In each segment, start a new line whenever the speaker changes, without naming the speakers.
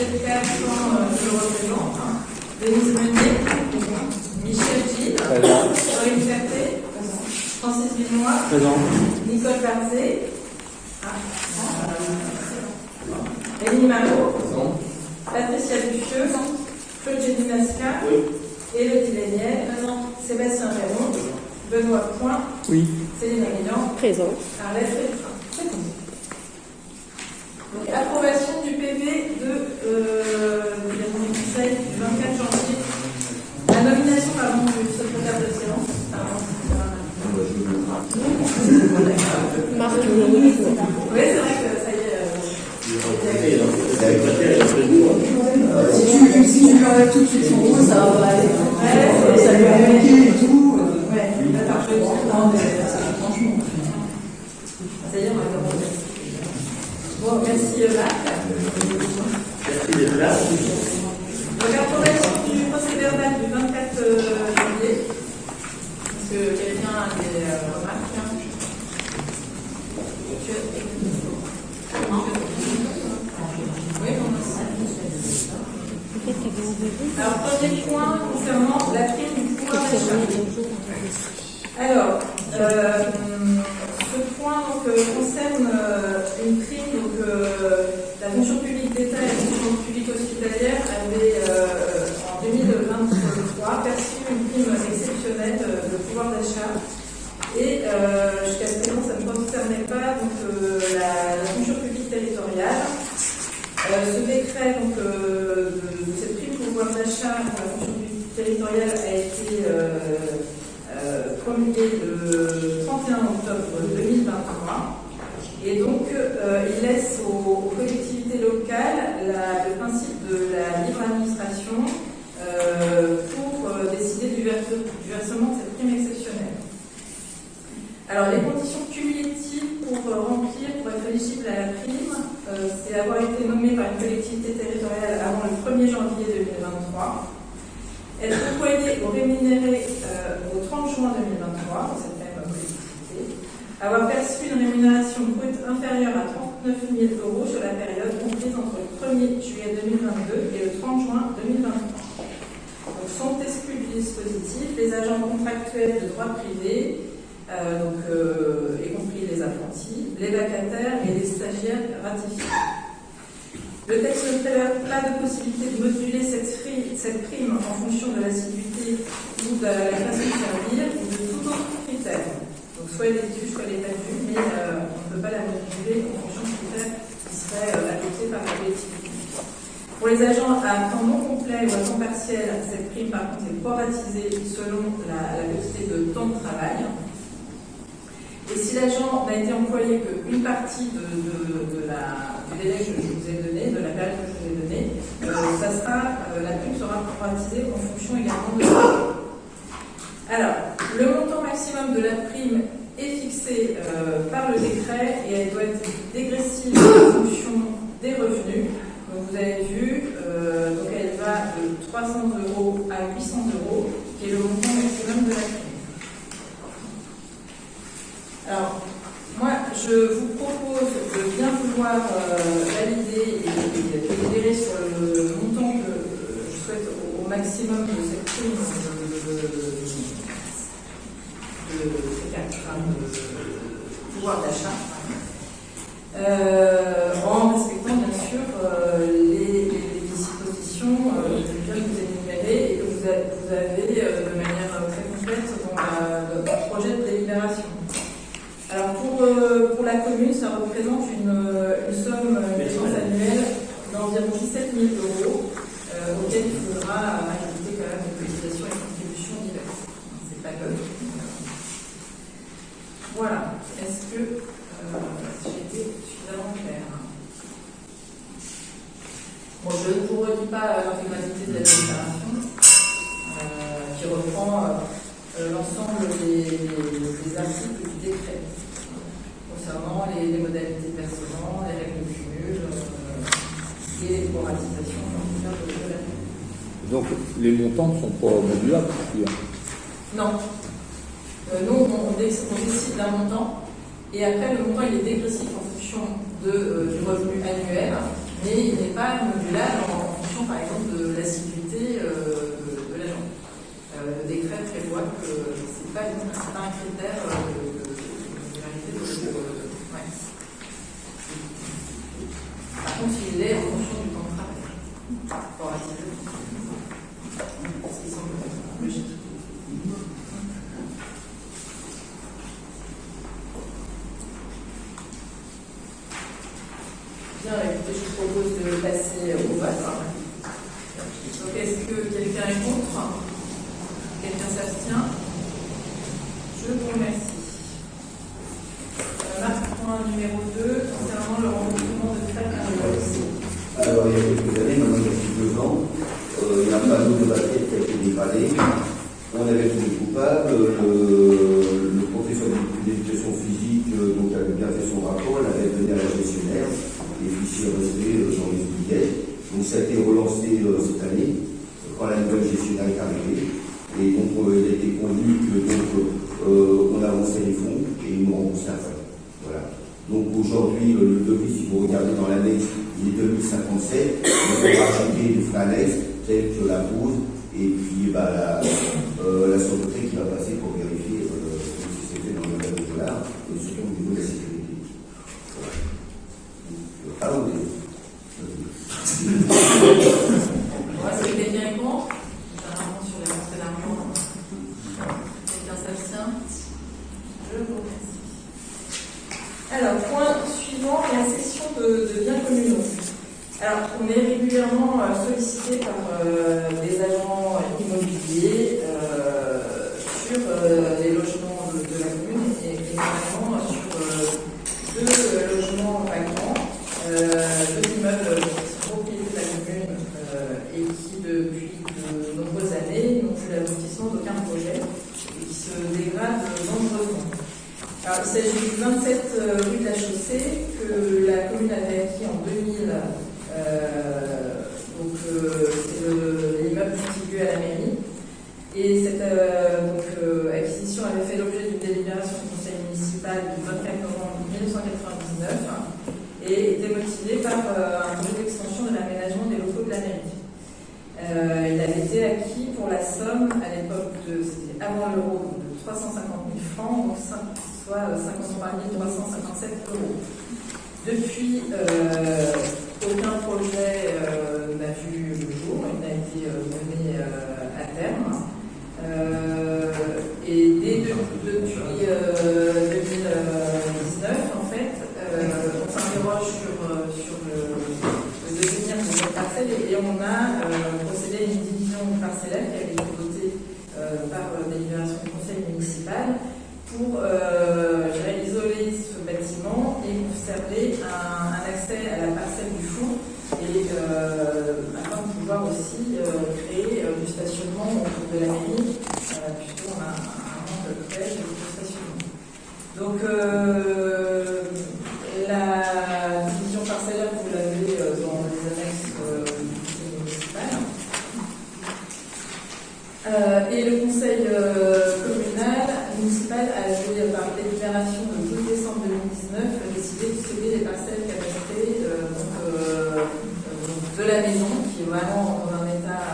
Chepka, je le représente. Denise Meunier, Michel Gilles, Corinne Ferté, Francis Villenois, Nicole Barzé, Rémi Marot, Patricia Dufieux, Claude Gédinasca, Élodie Léniel, Sébastien Véron, Benoît Point, Céline Aguillan, Arlette Rétrin. Donc, approbation du PV du Conseil du 24 janvier. La nomination du secrétaire de séance.
Marc,
oui, c'est vrai que ça y est.
Si tu lui enlèves tout de suite son rôle, ça va aller. Ça lui a manqué et tout.
Ouais, d'accord, je vais franchement. Ça y est, on va commencer. Bon, merci Marc.
Merci d'être là.
Donc, approbation du procès verbal du 24 janvier. Est-ce que quelqu'un a des remarques? Oui, on alors, premier point concernant la prime du pouvoir d'achat. Alors, ce point concerne une prime. Donc, la fonction publique d'État et la fonction publique hospitalière avaient en 2023 perçu une prime exceptionnelle de pouvoir d'achat. Et jusqu'à présent, ça ne concernait pas la fonction publique territoriale. Ce décret de cette prime pouvoir d'achat pour la fonction publique territoriale a été promulgué le 31 octobre 2023. Et donc, il laisse aux collectivités locales le principe de la libre administration pour décider du versement de cette prime exceptionnelle. Alors, les conditions cumulatives pour être éligible à la prime, c'est avoir été nommé par une collectivité territoriale avant le 1er janvier 2023, être employé ou rémunéré au 30 juin 2023 dans cette même collectivité, avoir perçu une rémunération brute inférieure à 39 000 € sur la période comprise entre le 1er juillet 2022 et le 30 juin 2023. Donc, sont exclus du dispositif les agents contractuels de droit privé, y compris les apprentis, les vacataires et les stagiaires ratifiés. Le texte ne prévoit pas de possibilité de moduler cette prime en fonction de l'assiduité ou de la façon de servir ou de tout autre critère. Donc soit elle est due, soit elle est pas due, mais on ne peut pas la moduler en fonction de critères qui seraient adoptés par la collectivité. Pour les agents à temps non complet ou à temps partiel, cette prime par contre est proratisée selon la quantité de temps de travail. Et si l'agent n'a été employé qu'une partie du délai que je vous ai donné, de la période que je vous ai donnée, la prime sera proratisée en fonction également de ça. Alors, le montant maximum de la prime est fixé par le décret et elle doit être dégressive en fonction des revenus. Donc vous avez vu, donc elle va de 300 € à 800 €, qui est le montant maximum de la prime. Alors, moi, je vous propose de bien vouloir valider et délibérer sur le montant que je souhaite au maximum de cette prime de pouvoir d'achat, en respectant bien sûr les dispositions que je viens de vous énumérer et que vous avez de manière très complète dans le projet de délibération. Alors pour la commune, ça représente une somme, une dépense annuelle d'environ 17 000 € auquel il faudra ajouter quand même des cotisations et contributions diverses. C'est pas que. Voilà. Est-ce que j'ai été suffisamment claire? Bon, je ne vous redis pas l'intégralité de la déclaration qui reprend l'ensemble des articles du décret concernant les modalités de versement, les règles de cumul et les proratisations de la prime.
Donc les montants ne sont pas modulables?
Non. Nous, on décide d'un montant et après le montant il est dégressif en fonction du revenu annuel, mais il n'est pas modulable en fonction, par exemple, de l'assiduité de l'agent. Le décret prévoit que ce n'est pas un critère de modularité ouais. Par contre, il l'est en fonction du temps de travail. Pour attirer. Ce qui semble logique. Bien, écoutez, je vous propose de passer au vote. Donc, est-ce que quelqu'un est contre? Quelqu'un s'abstient? Je vous remercie. Marc, point numéro 2, concernant le remboursement de frais cardiologiques.
Alors, il y a quelques années, maintenant il y a plus de 2 ans, il y a un panneau de basket qui a été dégradé. On avait trouvé coupable. Le professeur d'éducation physique donc, avait bien fait son rapport, l'avait donné à la gestionnaire. Les fichiers restés dans les billets. Donc ça a été relancé cette année, quand la nouvelle gestionnaire est arrivée. Et donc il a été convenu que on avançait les fonds et ils nous remboursaient après. Voilà. Donc aujourd'hui, le devis, si vous regardez dans l'annexe, il est 2057. On peut rajouter des frais annexes, tels que la pause, et puis la sûreté qui va passer pour vérifier si c'est fait dans le cadre de dollars, et surtout au niveau de la sécurité. Alors,
est-ce que quelqu'un est contre? Sur les rentrées d'argent. Quelqu'un s'abstient? Je vous remercie. Alors, point suivant, la cession de biens communaux. Alors, on est régulièrement sollicité par des agents immobiliers sur les logements de la commune et notamment sur 2 logements vacants. 2 immeubles qui sont propriétés de la commune et qui, depuis de nombreuses années, n'ont vu l'aboutissement d'aucun projet et qui se dégradent dangereusement. Alors, il s'agit du 27 rue de la Chaussée que la commune avait acquis en 2000. C'est l'immeuble contiguë à la mairie. Et cette acquisition avait fait l'objet d'une délibération du conseil municipal du 24 novembre 1999 et était motivé par un projet d'extension de l'aménagement des locaux de la mairie. Il avait été acquis pour la somme, à l'époque, c'était avant l'euro, de 350 000 francs, donc soit 53 357 euros. Depuis, aucun projet n'a vu le jour, il n'a été mené à terme. Et depuis 2019, en fait, on s'interroge sur le devenir de cette parcelle et on a procédé à une division parcellaire qui avait été votée par délibération du conseil municipal pour isoler ce bâtiment et conserver un accès à la parcelle du fond et afin de pouvoir aussi créer du stationnement autour de la mairie puisqu'on a un manque de crèche et de stationnement. Donc la division parcellaire, vous l'avez dans les annexes du conseil municipal. Et le conseil municipal avait, par délibération de 12 décembre 2019, décidé de céder les parcelles cadastrées de la maison, qui est vraiment dans un état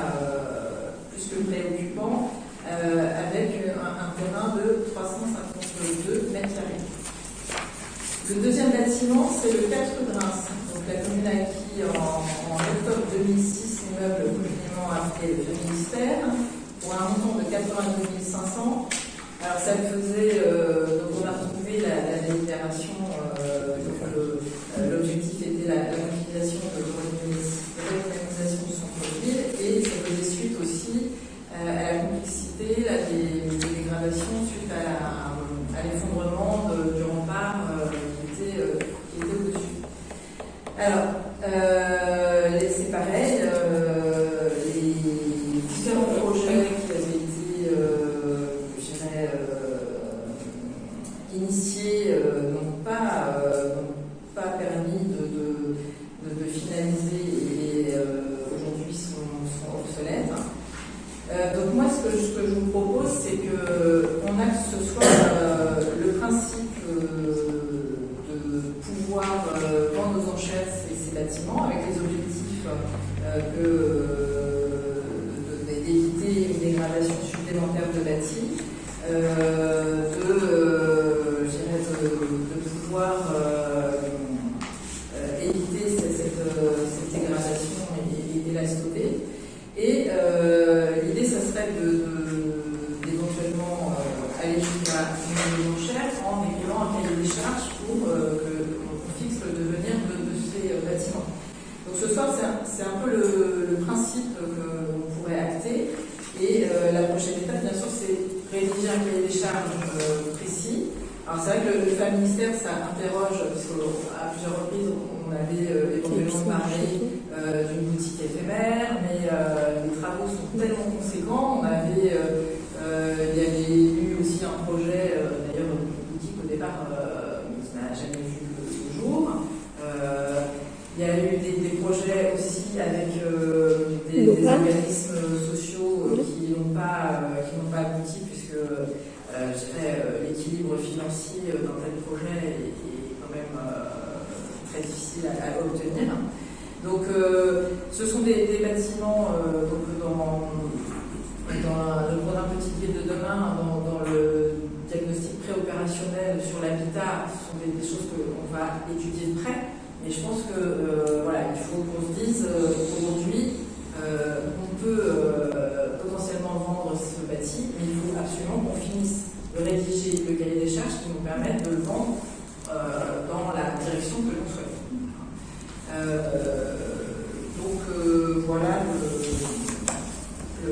plus que préoccupant, avec un terrain de 352 mètres carrés. Le deuxième bâtiment, c'est le 4 rue de Reims. Donc la commune a acquis en octobre 2006 l'immeuble communément appelé le ministère pour un montant de 82 500. Alors ça faisait, donc on a retrouvé la délibération, l'objectif était la mobilisation de l'organisation du centre-ville et ça faisait suite aussi à la complexité des dégradations suite à l'effondrement du rempart qui était au-dessus. Alors, c'est pareil, les différents projets qui avaient été initiés n'ont pas permis de finaliser et aujourd'hui sont obsolètes. Donc moi, ce que je vous propose, c'est qu'on acte ce soir le principe de pouvoir vendre aux enchères ces bâtiments bâtiment, avec les objectifs d'éviter une dégradation supplémentaire de bâti, de pouvoir éviter cette dégradation et la stopper. Et l'idée, ça serait d'éventuellement aller jusqu'à une enchère en écrivant un cahier des charges pour qu'on fixe le devenir de ces bâtiments. Donc ce soir, c'est un peu le principe qu'on pourrait acter. Et la prochaine étape, bien sûr, c'est rédiger un cahier des charges précis. Alors c'est vrai que le ministère, ça interroge, parce qu'à plusieurs reprises, on avait éventuellement parlé d'une boutique éphémère, mais les travaux sont tellement conséquents. Il y avait eu aussi un projet, d'ailleurs une boutique au départ, qui n'a jamais vu le jour. Il y a eu des projets aussi avec des organismes sociaux qui n'ont pas abouti, puisque l'équilibre financier d'un tel projet est quand même très difficile à obtenir. Donc, ce sont des bâtiments donc dans le programme Petite Ville de demain, dans le diagnostic préopérationnel sur l'habitat. Ce sont des choses qu'on va étudier de près. Mais je pense que il faut qu'on se dise aujourd'hui, on peut potentiellement vendre ce bâti, mais il faut absolument qu'on finisse de rédiger le cahier des charges qui nous permette de le vendre dans la direction que l'on souhaite. Voilà le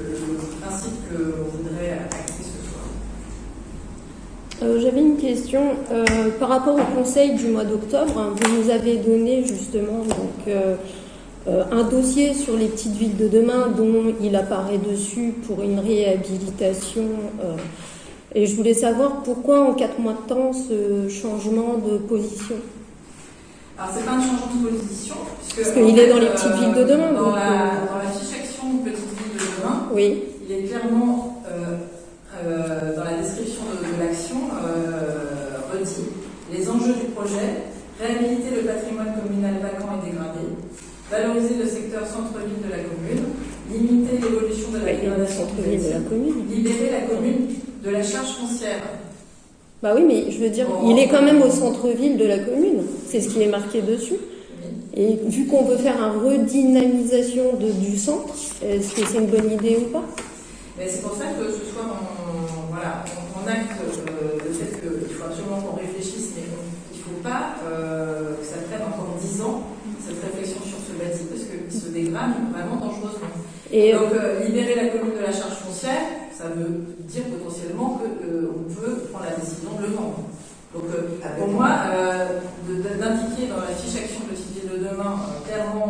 principe que l'on voudrait acter ce soir.
J'avais une question par rapport au conseil du mois d'octobre. Vous nous avez donné justement un dossier sur les petites villes de demain dont il apparaît dessus pour une réhabilitation. Et je voulais savoir pourquoi en 4 mois de temps ce changement de position.
Alors c'est pas un changement de position,
parce qu'il est dans les petites villes de demain.
Dans la fiche action Petite Ville de demain,
oui.
Il est clairement dans la description de l'action redit les enjeux du projet: réhabiliter le patrimoine communal vacant et dégradé, valoriser le secteur centre-ville de la commune, limiter l'évolution de la dégradation de la commune, libérer la commune de la charge foncière.
Bah oui, mais je veux dire, il est quand même au centre-ville de la commune. C'est ce qui est marqué dessus. Et vu qu'on veut faire une redynamisation du centre, est-ce que c'est une bonne idée ou pas?
Mais c'est pour ça que ce soir, on acte le fait qu'il faut absolument qu'on réfléchisse, mais il ne faut pas que ça prenne encore 10 ans, cette réflexion sur ce bâti, parce qu'il se dégrade vraiment dangereusement. Et donc, libérer la commune de la charge foncière, ça veut dire potentiellement qu'on peut prendre la décision de le vendre. Donc, pour moi, d'indiquer dans la fiche action Petite Ville de demain clairement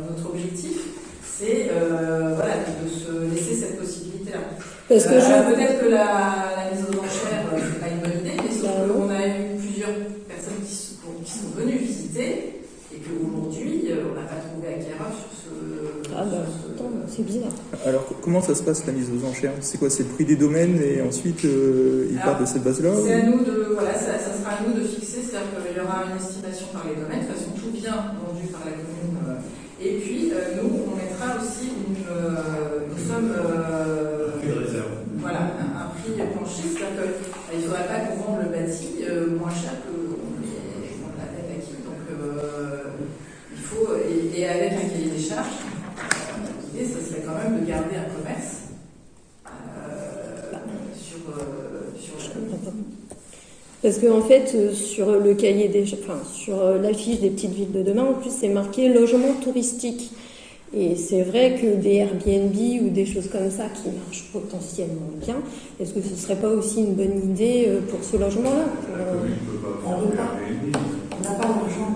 notre objectif, c'est de se laisser cette possibilité-là. Peut-être que la mise aux enchères, c'est pas une bonne idée, mais sauf qu'on a eu plusieurs personnes qui sont venues visiter et qu'aujourd'hui, on n'a pas trouvé acquéreur sur ce.
C'est bizarre.
Alors, comment ça se passe la mise aux enchères? C'est quoi? C'est le prix des domaines et ensuite ils partent de cette base-là?
C'est à nous ça sera à nous de fixer, c'est-à-dire qu'il y aura une estimation par les domaines, de toute façon tout bien vendu par la commune. Et puis, nous, on mettra aussi une somme.
Prix de réserve.
Voilà, un prix plancher, c'est-à-dire qu'il ne faudrait pas qu'on vende le bâti moins cher qu'on l'avait acquis. Donc, il faut, et avec un cahier des charges, l'idée, ce serait quand même de garder un commerce sur
Parce qu'en fait, sur le cahier sur la fiche des petites villes de demain, en plus, c'est marqué logement touristique. Et c'est vrai que des Airbnb ou des choses comme ça qui marchent potentiellement bien, est-ce que ce ne serait pas aussi une bonne idée pour ce logement-là?
On n'a pas d'argent.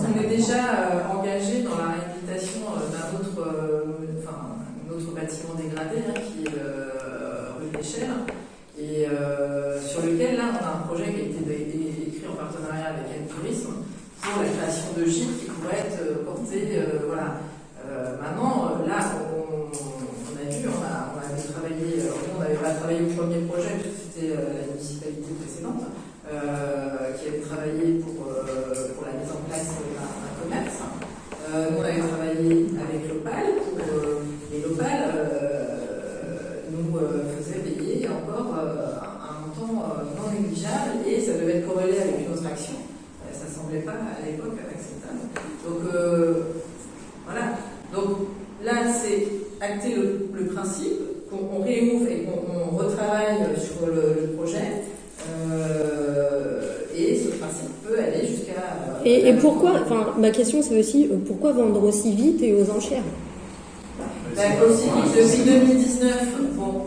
On est déjà engagé dans la réhabilitation d'un autre bâtiment dégradé qui est rue d'Échelle, et sur lequel là on a un projet qui a été écrit en partenariat avec Aide Tourisme pour la création de gîtes qui pourraient être portés. Maintenant, là, on a vu, on avait travaillé, on n'avait pas travaillé au premier projet, parce que c'était la municipalité précédente, qui avait travaillé pour la mise en place reste un commerce. Nous, on avait travaillé avec l'Opal, et l'Opal nous faisait payer encore un montant non négligeable, et ça devait être corrélé avec une autre action. Ça ne semblait pas à l'époque acceptable. Donc voilà. Donc là, c'est acter le principe, qu'on réouvre et qu'on retravaille sur le projet. Et ce principe peut aller jusqu'à...
Et pourquoi, enfin, ma question c'est aussi, pourquoi vendre aussi vite et aux enchères?
Aussi vite, depuis 2019, bon,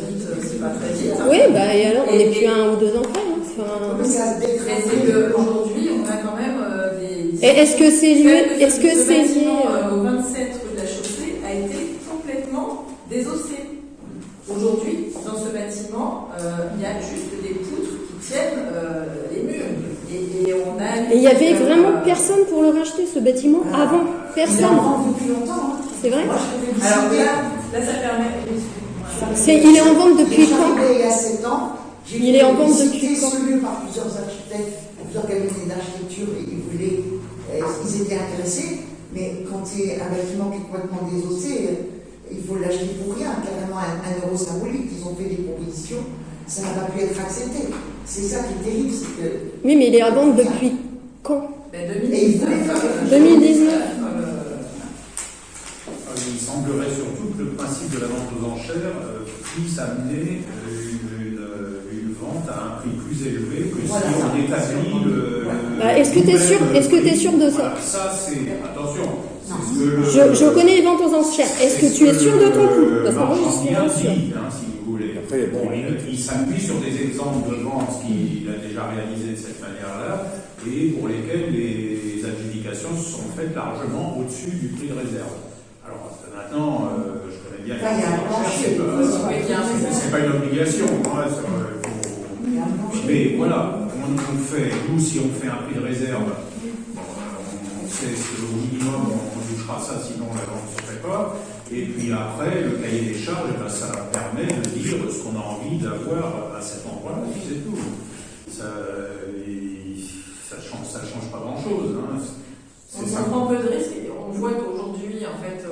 vite, c'est pas très vite.
Oui, bah et alors, on n'est plus à 1 ou 2 ans près. Hein.
Mais c'est qu'aujourd'hui, on a quand même des...
Et est-ce que c'est lié, est-ce que c'est lié
au 27 rue de la Chaussée a été complètement désossé. Aujourd'hui, dans ce bâtiment, il y a juste des poutres qui tiennent les murs. Et on a...
Et il n'y avait vraiment personne pour le racheter, ce bâtiment, avant. Personne.
Il est en vente depuis longtemps.
C'est vrai?
Moi, je peux
Alors
visiter.
là, ça permet...
Il est en vente depuis quand?
Il y a 7 ans.
Il est en vente depuis
quand?
quand?
Celui par plusieurs architectes, plusieurs cabinets d'architecture, et ils étaient intéressés. Mais quand c'est un bâtiment qui est complètement désossé, il faut l'acheter pour rien, carrément un euro symbolique. Ils ont fait des propositions, ça n'a pas pu être accepté. C'est ça qui est terrible, c'est que...
Oui, mais il est à vendre depuis quand?
2019.
2019.
Il semblerait surtout que le principe de la vente aux enchères puisse amener une vente à un prix plus élevé que si on établit le...
Est-ce que tu es sûr de ça?
Voilà, ça c'est... Attention.
Je connais les ventes aux enchères. Est-ce que tu es sûr de ton coup? Parce que moi, je suis pas sûre.
Si vous voulez. Après, bon, il s'appuie sur des exemples de ventes qu'il a déjà réalisées de cette manière-là et pour lesquels les adjudications sont faites largement au-dessus du prix de réserve. Alors maintenant, je connais bien
il y a un plancher.
C'est pas une obligation. Hein, mais voilà, on fait, nous, si on fait un prix de réserve, on sait au minimum, on touchera ça, sinon la vente ne se fait pas. Et puis après, le cahier des charges, ça permet de dire ce qu'on a envie d'avoir à cet endroit-là, et puis c'est tout. Ça change pas grand-chose. Hein.
On prend un peu de risque et on voit qu'aujourd'hui, en fait,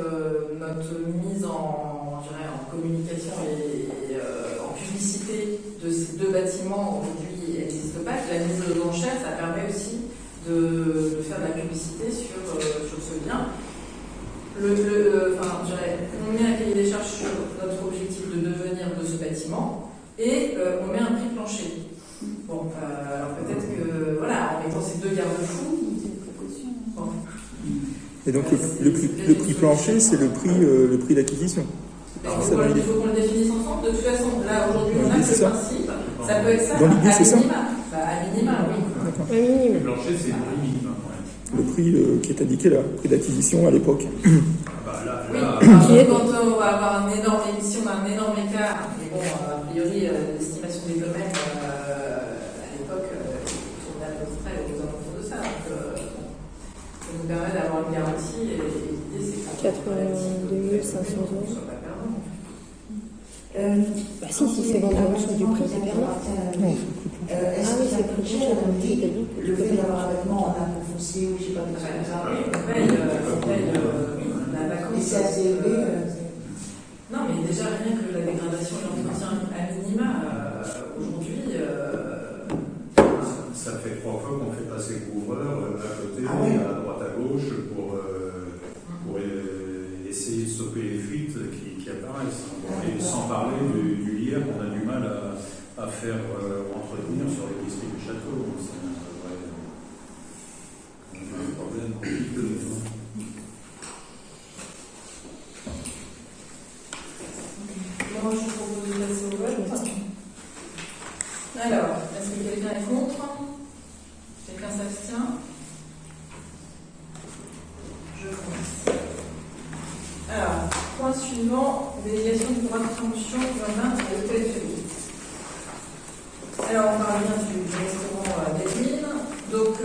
notre mise en communication et en publicité de ces deux bâtiments aujourd'hui n'existe pas. La mise aux enchères, ça permet aussi de faire de la publicité sur ce bien. On met un cahier des charges sur notre objectif de devenir de ce bâtiment et on met un prix plancher. Bon, alors peut-être que, voilà, en mettant ces deux garde-fous. Bon.
Et donc le prix plancher, c'est le prix d'acquisition.
Il faut qu'on le définisse ensemble. De toute façon, là aujourd'hui, on a que le principe. Ça peut être ça.
Dans l'idée, c'est ça.
À minima, oui.
Le plancher, c'est le prix minimum.
Le prix qui est indiqué là, prix d'acquisition à l'époque.
Quand on va avoir si on a un énorme écart, mais bon, a priori, l'estimation des domaines à l'époque tournait à peu près aux alentours de ça. Donc, ça nous permet d'avoir une garantie et l'idée c'est que
82 500 euros.
soit pas perdant.
Bah si c'est vendu en dessous du prix des permis.
Est-ce que ça coûte cher le fait d'avoir un bâtiment en impôt foncier ou je sais pas des choses comme ça?
On paye la vacance.
Et c'est assez élevé.
Non, mais déjà rien que la dégradation et l'entretien à minima, aujourd'hui.
Ça fait 3 fois qu'on fait passer couvreur à côté, à droite à gauche, pour essayer de stopper les fuites qui apparaissent. Et sans parler du lierre qu'on a du mal à faire entretenir sur les districts du château. C'est un vrai problème compliqué.
Moi, je propose de passer au vote. Alors, est-ce que quelqu'un est contre? Quelqu'un s'abstient? Je commence. Alors, point suivant, délégation du droit de préemption urbain pour l'hôtel Félix. Alors, on parle bien du restaurant des Mines. Donc,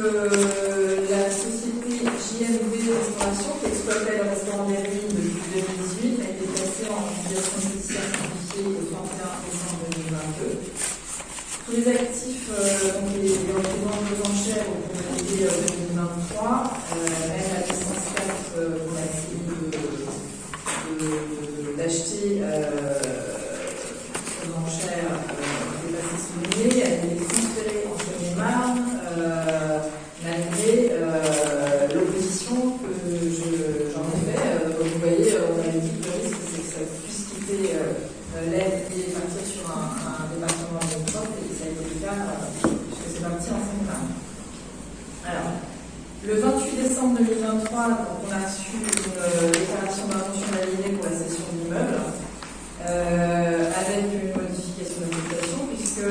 la société JMV Restauration, qui exploitait le restaurant des Mines depuis 2018, a été placée en liquidation judiciaire simplifiée au 31 décembre 2022. Tous les actifs, donc les représentants aux enchères au cours de l'été 2023, 2023, on a reçu une déclaration d'intention d'aliéner pour la cession de l'immeuble, avec une modification de l'habitation, puisque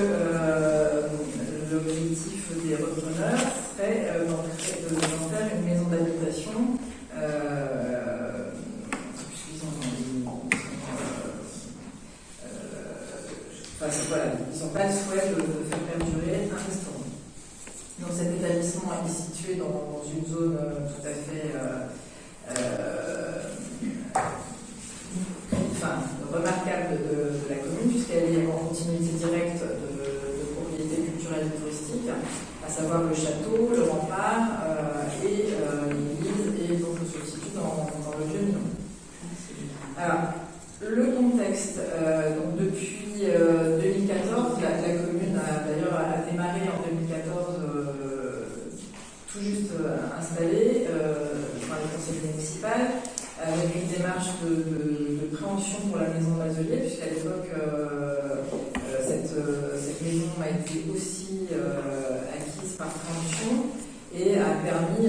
l'objectif des repreneurs serait d'en faire une maison d'habitation. Voilà, ils n'ont pas le souhait de faire perdurer un restaurant. Donc cet établissement est situé dans une zone tout à fait remarquable de la commune, puisqu'elle est en continuité directe de propriétés culturelles et touristiques, à savoir le château, le rempart et l'église, et donc se situe dans le Vieux-Lyon. Alors, le contexte, donc depuis 2014, la commune a d'ailleurs démarré en 2014 tout juste installée par le conseil municipal avec une démarche de préemption pour la maison Mazelier, puisqu'à l'époque cette maison a été aussi acquise par préemption et a permis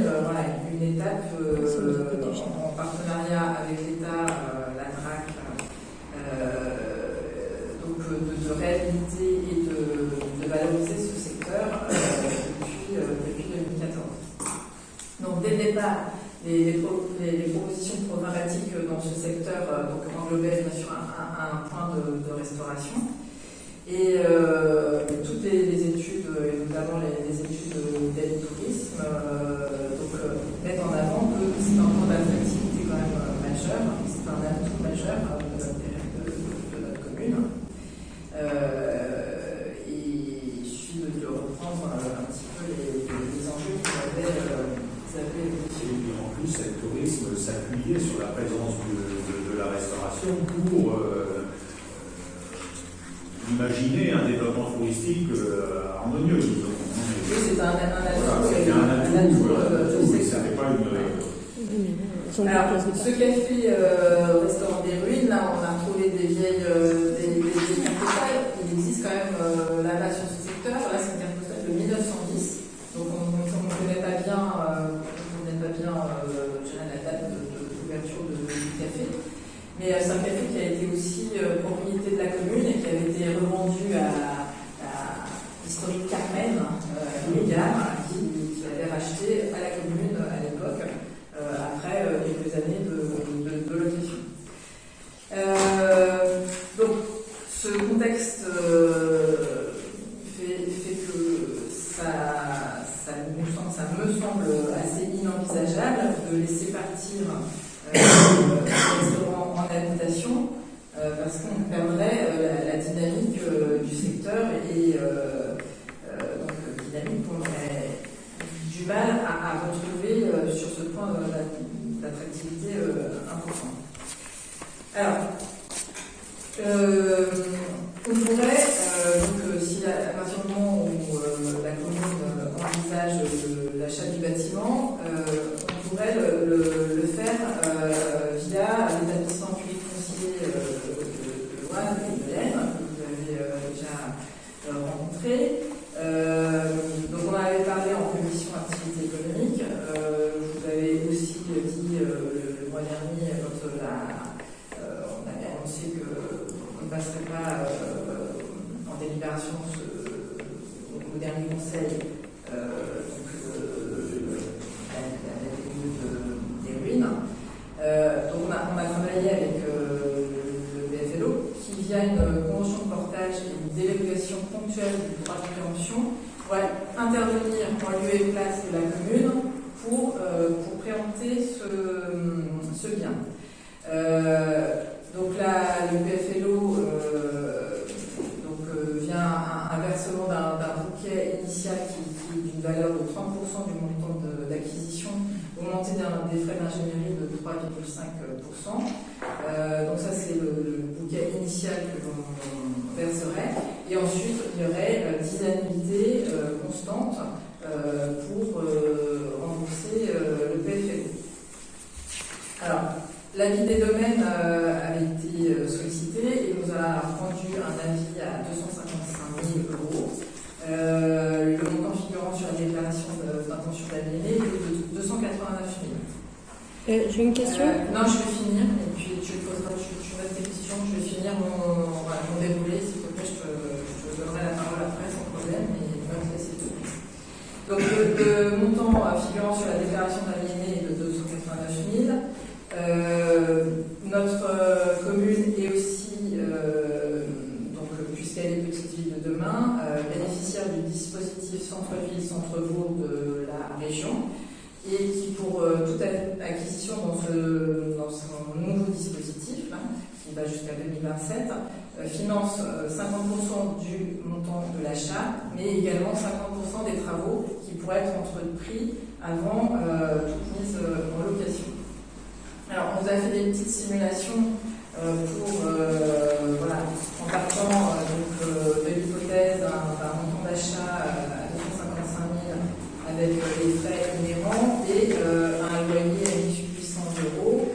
une étape en partenariat avec l'État, la DRAC, de réhabiliter et de valoriser ce secteur depuis 2014. Donc dès le départ, les propositions programmatiques dans ce secteur englobaient bien sûr un point de restauration. Et toutes les études, et notamment les études d'aide tourisme, mettent en avant que c'est un point d'attractivité quand même majeur, c'est un atout majeur de notre commune. Et il suffit de reprendre un petit peu les enjeux qu'ils avaient évoqués.
Et en plus, le tourisme s'appuyait sur la présence de la restauration pour imaginer un développement touristique harmonieux.
Oui, c'est un atout.
C'était un atout. C'était pas une.
Alors, ce café restaurant des ruines, là, on a retrouvé des vieilles cartes postales. Il existe quand même là-bas sur ce secteur. Là, c'est une carte postale de 1910. Donc, on ne connaît pas bien, la date d'ouverture du café. Mais c'est un café qui a été aussi propriété de la commune et qui avait été revendu à l'historique Carmen Mégare, qui avait racheté à la commune à l'époque, après quelques années de location. Donc, ce contexte fait que ça me semble assez inenvisageable de laisser partir un restaurant en habitation parce qu'on perdrait la dynamique du secteur et donc dynamique qu'on aurait du mal à retrouver sur ce point d'attractivité important. Alors, on pourrait, si à partir du moment où la commune envisage l'achat du bâtiment, on pourrait le faire via l'établissement public foncier de Loine et de l'Aisne, que vous avez déjà rencontré. Donc on avait parlé en commission activité économique. Vous avez aussi dit le mois dernier, quand on avait annoncé qu'on ne passerait pas en délibération au dernier conseil des ruines. Donc on a travaillé avec le BFLO qui, via une convention de portage et une délégation ponctuelle du droit de préemption, pourrait intervenir en lieu et place de la commune pour préempter ce bien. Donc là, le PFLO vient un versement d'un bouquet initial qui est d'une valeur de 30% du montant d'acquisition, augmenté des frais d'ingénierie de 3,5%. Donc ça, c'est le bouquet initial que l'on verserait. Et ensuite, il y aurait 10 annuités constantes pour rembourser le PFLO. Alors, l'avis des domaines avait été sollicité et nous a rendu un avis à 255 000 euros. Le montant figurant sur la déclaration d'intention d'aliéner est de 289 000.
J'ai une question.
Non, je vais finir, et puis tu poseras tes questions. Je vais finir mon déroulé, s'il te plaît, je te donnerai la parole après, sans problème, mais on va te laisser tout. Donc, le montant figurant sur la déclaration d'aliéné est de 289 000. Notre commune est aussi, donc, puisqu'elle est petite ville de demain, bénéficiaire du dispositif centre-ville, centre-bourg de la région, et qui, pour toute acquisition dans son nouveau dispositif, qui va jusqu'à 2027, finance 50% du montant de l'achat, mais également 50% des travaux qui pourraient être entrepris avant toute mise en location. Alors, on vous a fait des petites simulations en partant de l'hypothèse d'un montant d'achat à 255 000 avec les frais inhérents et un loyer à 1800 €.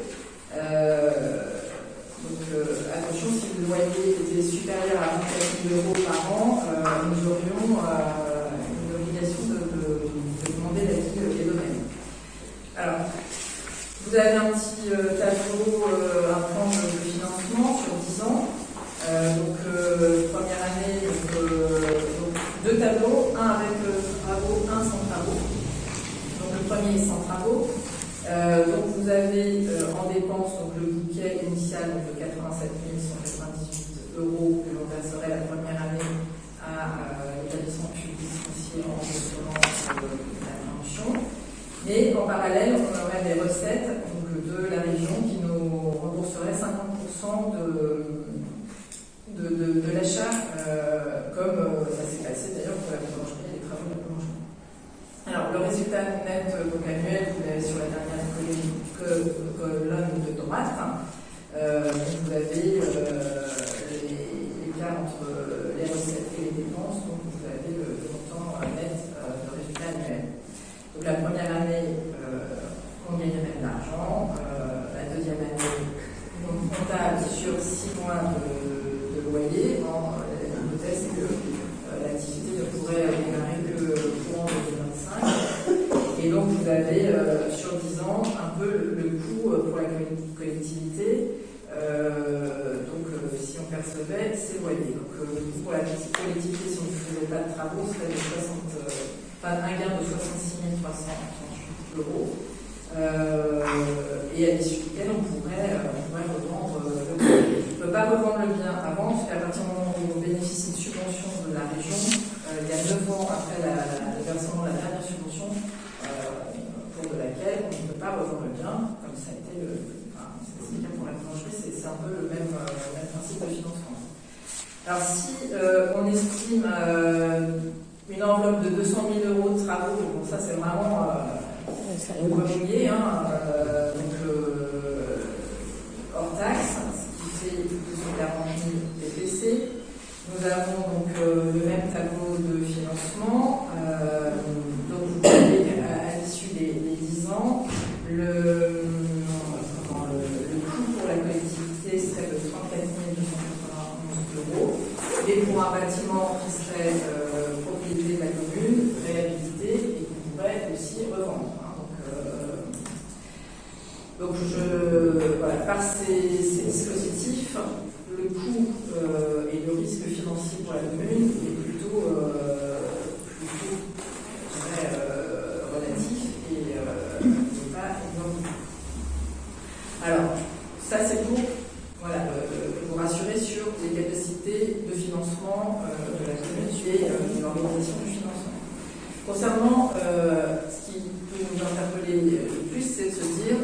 Attention, si le loyer était supérieur à 24 000 € par an, nous aurions une obligation de demander l'avis des domaines. Alors, vous avez un petit tableau, un plan de financement sur 10 ans. Première année, deux tableaux, un avec travaux, un sans travaux. Donc le premier est sans travaux. Donc vous avez en dépenses le bouquet initial de 87 198 € que l'on verserait la première année à l'établissement public foncier en remboursement de la prévention. Mais en parallèle, on aurait des recettes de la région qui nous rembourserait 50% de l'achat, comme ça s'est passé d'ailleurs pour la boulangerie et les travaux de la boulangerie. Alors, le résultat net annuel, vous l'avez sur la dernière colonne de droite. Vous avez l'écart entre les recettes et les dépenses, donc vous avez le montant net de résultat annuel. Donc la première année, on gagnerait de l'argent. La deuxième année, on comptable sur 6 mois de loyer. L'hypothèse, c'est que l'activité ne pourrait démarrer que courant 2025. Et donc, vous avez sur 10 ans un peu le coût pour la collectivité. Si on percevait ces loyers. Donc, le coût pour la collectivité, si on ne faisait pas de travaux, serait un gain de 66 338 €. Et à l'issue duquel on pourrait revendre le bien. On ne peut pas revendre le bien avant, parce qu'à partir du moment où on bénéficie de subventions de la région, il y a 9 ans après le versement de la dernière subvention, pour de laquelle on ne peut pas revendre le bien, comme ça a été c'est le cas pour la boulangerie, c'est un peu le même principe de financement. Alors si on estime une enveloppe de 200 000 € de travaux, bon ça c'est vraiment immobilier, hors taxe, ce qui fait 240 000 TPC. Nous avons donc le même tableau de financement. Donc vous voyez à l'issue des 10 ans, le coût pour la collectivité serait de 34 291 €. Et pour un bâtiment qui serait propriété de la commune, réhabilité et qu'on pourrait aussi revendre. Donc par ces dispositifs, le coût et le risque financier pour la commune est plutôt relatif et pas énorme. Alors, ça c'est pour vous rassurer sur les capacités de financement de la commune et de l'organisation du financement. Concernant ce qui peut nous interpeller le plus, c'est de se dire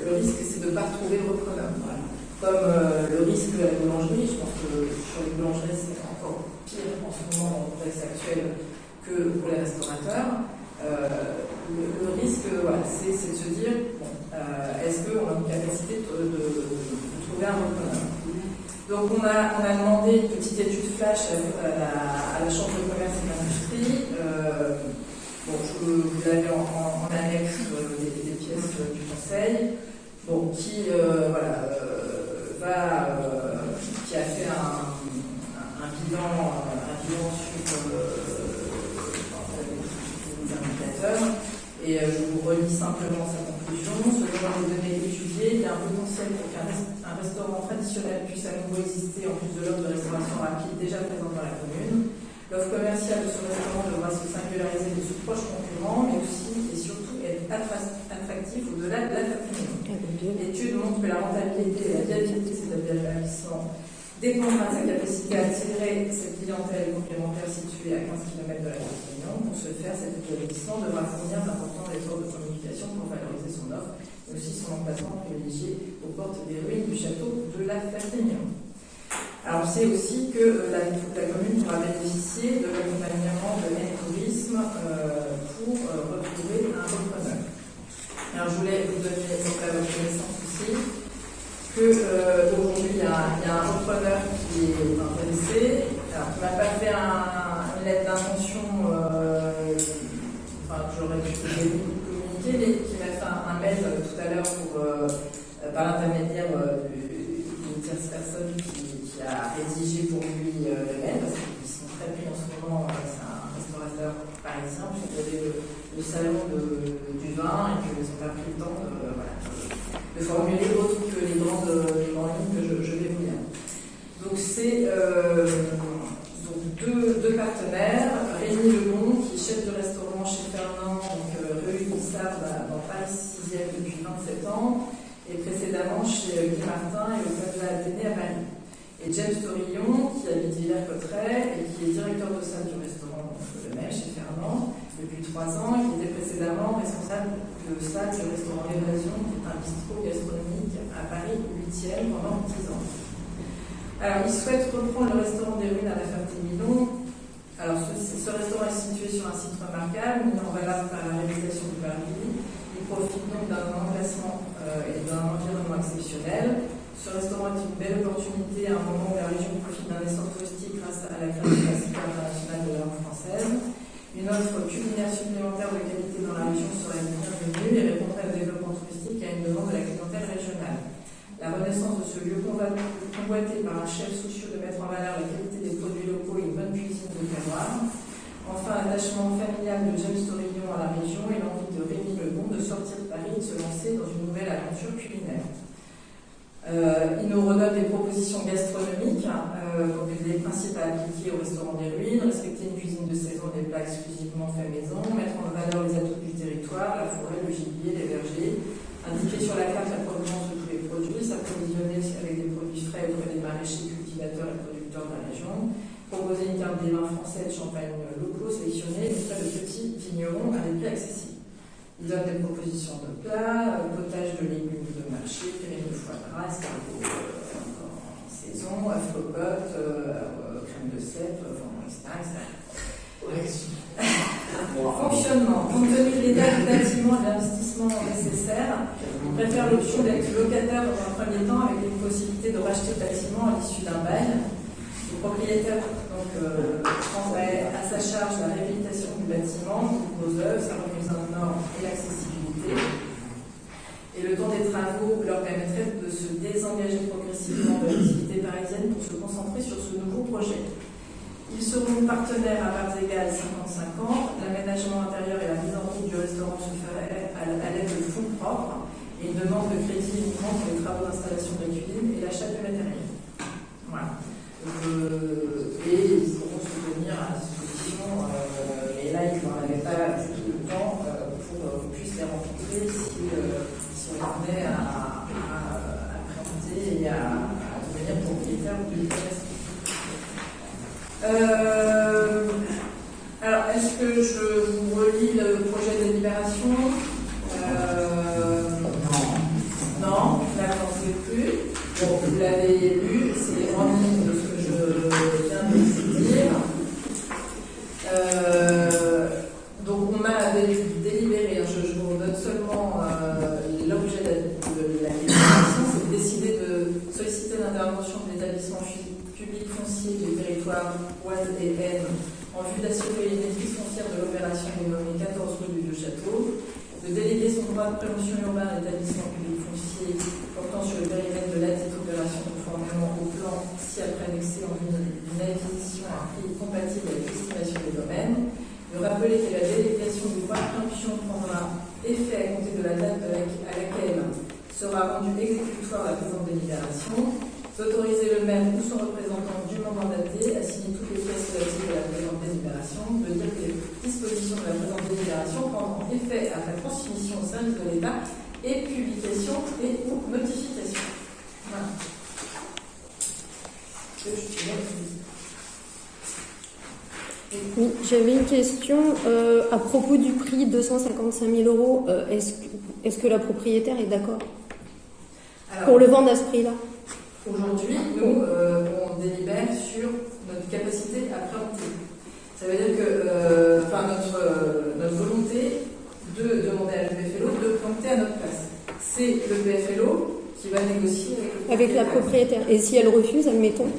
le risque, c'est de ne pas trouver de repreneur. Voilà. Comme le risque de la boulangerie, je pense que sur les boulangeries, c'est encore pire en ce moment dans le contexte actuel que pour les restaurateurs. Le risque, c'est de se dire est-ce qu'on a une capacité de trouver un repreneur. Donc on a demandé une petite étude flash à la Chambre de commerce et d'industrie. Vous l'avez en annexe des pièces du Conseil, qui a fait un bilan sur les indicateurs. Et je vous relis simplement sa conclusion. selon les données étudiées, il y a un potentiel pour qu'un restaurant traditionnel puisse à nouveau exister en plus de l'offre de restauration rapide déjà présente dans la commune. L'offre commerciale de ce restaurant devra se singulariser de ce proche concurrent, mais aussi et surtout être attractif au-delà de la famille. L'étude montre que la rentabilité et la viabilité de cet établissement dépendra de sa capacité à attirer cette clientèle complémentaire située à 15 km de la Perpignan. Pour ce faire, cet établissement devra fournir d'importants efforts de communication pour valoriser son offre, mais aussi son emplacement privilégié aux portes des ruines du château de la Perpignan. Alors, on sait aussi que la commune pourra bénéficier de l'accompagnement de N-Tourisme pour retrouver un repreneur. Alors, je voulais vous donner à votre connaissance aussi qu'aujourd'hui, il y a un repreneur qui est intéressé. Alors, qui m'a pas fait une lettre d'intention, que j'aurais dû communiquer, mais qui m'a fait un mail tout à l'heure par l'intermédiaire d'une tierce personne qui a rédigé pour lui le mail, parce qu'ils sont très pris en ce moment. C'est un restaurateur parisien, puisqu'il y avait le salon du vin et qu'ils n'ont pas pris le temps de formuler autre que les grandes lignes que je vais vous lire. Donc c'est deux partenaires, Rémi Lebon, qui est chef de restaurant chez Fernand, donc rue Guissard dans Paris 6e depuis 27 ans, et précédemment chez Guy Martin et au Plaza Athénée à Paris. Et James Torillon, qui habite Villers-Cotterêts et qui est directeur de salle du restaurant Le Mai chez Fernand depuis 3 ans, et qui était précédemment responsable de salle du restaurant L'Évasion, qui est un bistrot gastronomique à Paris 8e pendant 10 ans. Alors, il souhaite reprendre le restaurant des ruines à la Ferté-Milon. Alors, ce restaurant est situé sur un site remarquable, mis en valeur par la réalisation du Barbie. Il profite donc d'un emplacement et d'un environnement exceptionnel. Ce restaurant est une belle opportunité à un moment où la région profite d'un essor touristique grâce à la création de la Cité internationale de la langue française. Une offre culinaire supplémentaire de qualité dans la région serait bienvenue et répondrait au développement touristique à une demande de la clientèle régionale. La renaissance de ce lieu convoité par un chef soucieux de mettre en valeur la qualité des produits locaux et une bonne cuisine de terroir. Enfin, l'attachement familial de James Torillon à la région et l'envie de Rémi Lebon de sortir de Paris et de se lancer dans une nouvelle aventure culinaire. Il nous redonne des propositions gastronomiques, donc les principes à appliquer au restaurant des ruines, respecter une cuisine de saison, des plats exclusivement faits maison, mettre en valeur les atouts du territoire, la forêt, le gibier, les vergers, indiquer sur la carte la provenance de tous les produits, s'approvisionner avec des produits frais auprès des maraîchers, cultivateurs et producteurs de la région, proposer une carte des vins français de champagne locaux sélectionnés auprès de petits vignerons à des prix accessibles. Il donne des propositions de plats, potage de légumes de marché, périne de foie gras, escargot en saison, œufs cocottes, crème de cèpe, etc. Fonctionnement. Compte tenu de l'état du bâtiment et de l'investissement nécessaire, on préfère l'option d'être locataire dans un premier temps avec une possibilité de racheter le bâtiment à l'issue d'un bail. Le propriétaire prendrait à sa charge la réhabilitation du bâtiment, aux œuvres, sa remise en norme et l'accessibilité. Et le temps des travaux leur permettrait de se désengager progressivement de l'activité parisienne pour se concentrer sur ce nouveau projet. Ils seront partenaires à parts égales 50-50. L'aménagement intérieur et la mise en route du restaurant se ferait à l'aide de fonds propres et une demande de crédit uniquement pour les travaux d'installation de cuisine et l'achat du matériel. Voilà. Et ils pourront se tenir à disposition, et là ils n'en avaient pas du tout le temps pour qu'on puisse les rencontrer si on venait à présenter et à devenir propriétaire du restaurant. Alors, est-ce que je vous relis le projet de délibération? Non, là, j'en sais plus. Vous l'avez lu, c'est en ligne de ce que je viens de vous dire. Donc, on a délibéré, je vous redonne seulement l'objet de la délibération, c'est de décider de solliciter l'intervention de l'établissement public foncier du territoire Oise et Aisne en vue d'assurer une maîtrise foncière de l'opération dénommée 14 rue du Vieux-Château, de déléguer son droit de prévention urbain à l'établissement public foncier portant sur le périmètre de l'aide cette opération conformément au plan si après annexé en vue d'une acquisition à prix compatible avec l'estimation des domaines, de rappeler que la délégation du droit de préemption prendra effet à compter de la date à laquelle sera rendu exécutoire la présente délibération, d'autoriser le maire ou son représentant dûment mandaté à signer toutes les pièces relatives à la présente délibération, de dire que les dispositions de la présente délibération prendront effet à la transmission au service de l'État et publication et ou notification. Voilà.
Oui, j'avais une question à propos du prix 255 000 €. Est-ce que la propriétaire est d'accord pour le vendre à ce prix-là?
Aujourd'hui, nous, on délibère sur notre capacité à préempter. Ça veut dire que notre volonté de demander à l'EPFLO de préempter à notre place. C'est l'EPFLO qui va négocier
avec la propriétaire. Et si elle refuse, admettons?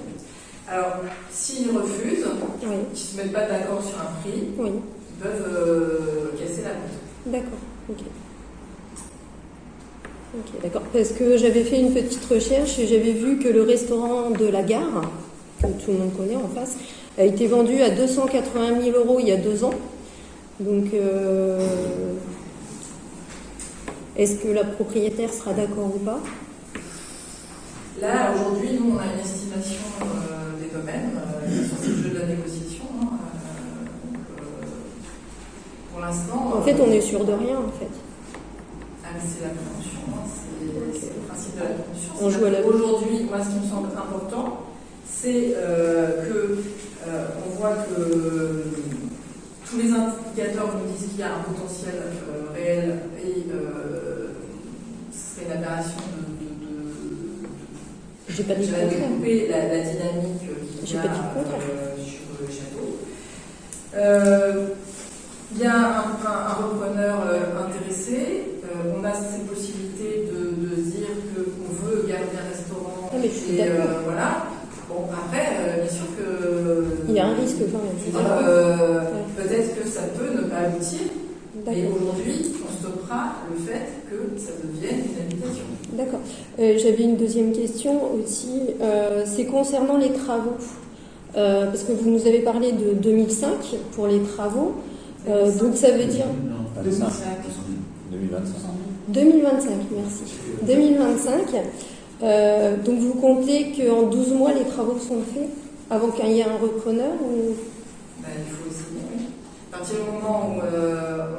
Alors, s'ils refusent,
Oui.
qu'ils ne se mettent pas d'accord sur un prix,
Oui.
ils peuvent casser la vente.
D'accord, ok. Ok, d'accord. Parce que j'avais fait une petite recherche et j'avais vu que le restaurant de la gare, que tout le monde connaît en face, a été vendu à 280 000 € il y a 2 ans. Donc, est-ce que la propriétaire sera d'accord ou pas?
Là, aujourd'hui, nous, on a une estimation des domaines sur ce jeu de la négociation. Pour l'instant...
En fait, on est sûr de rien, en fait.
Ah, mais c'est la prévention, c'est le principe de la prévention.
On joue à la...
Aujourd'hui, moi, ce qui me semble important, c'est on voit que tous les indicateurs nous disent qu'il y a un potentiel réel et ce serait une aberration
J'ai pas dit le contraire.
couper la dynamique qu'il y a
pas dit le contraire.
sur le château. Il y a un repreneur intéressé. On a cette possibilité de dire qu'on veut garder un restaurant.
Ah, mais je suis d'accord.
Voilà. Bon, après, bien sûr que...
Il y a un risque quand même.
Je veux dire, peut-être que ça peut ne pas aboutir. Mais
D'accord.
aujourd'hui, on stoppera le fait que ça devienne une habitation.
D'accord. J'avais une deuxième question aussi. C'est concernant les travaux. Parce que vous nous avez parlé de 2005 pour les travaux. Donc ça veut dire...
2025.
2025, merci. 2025. Donc vous comptez qu'en 12 mois, les travaux sont faits avant qu'il y ait un repreneur ou...
Il faut essayer, oui. À partir du moment où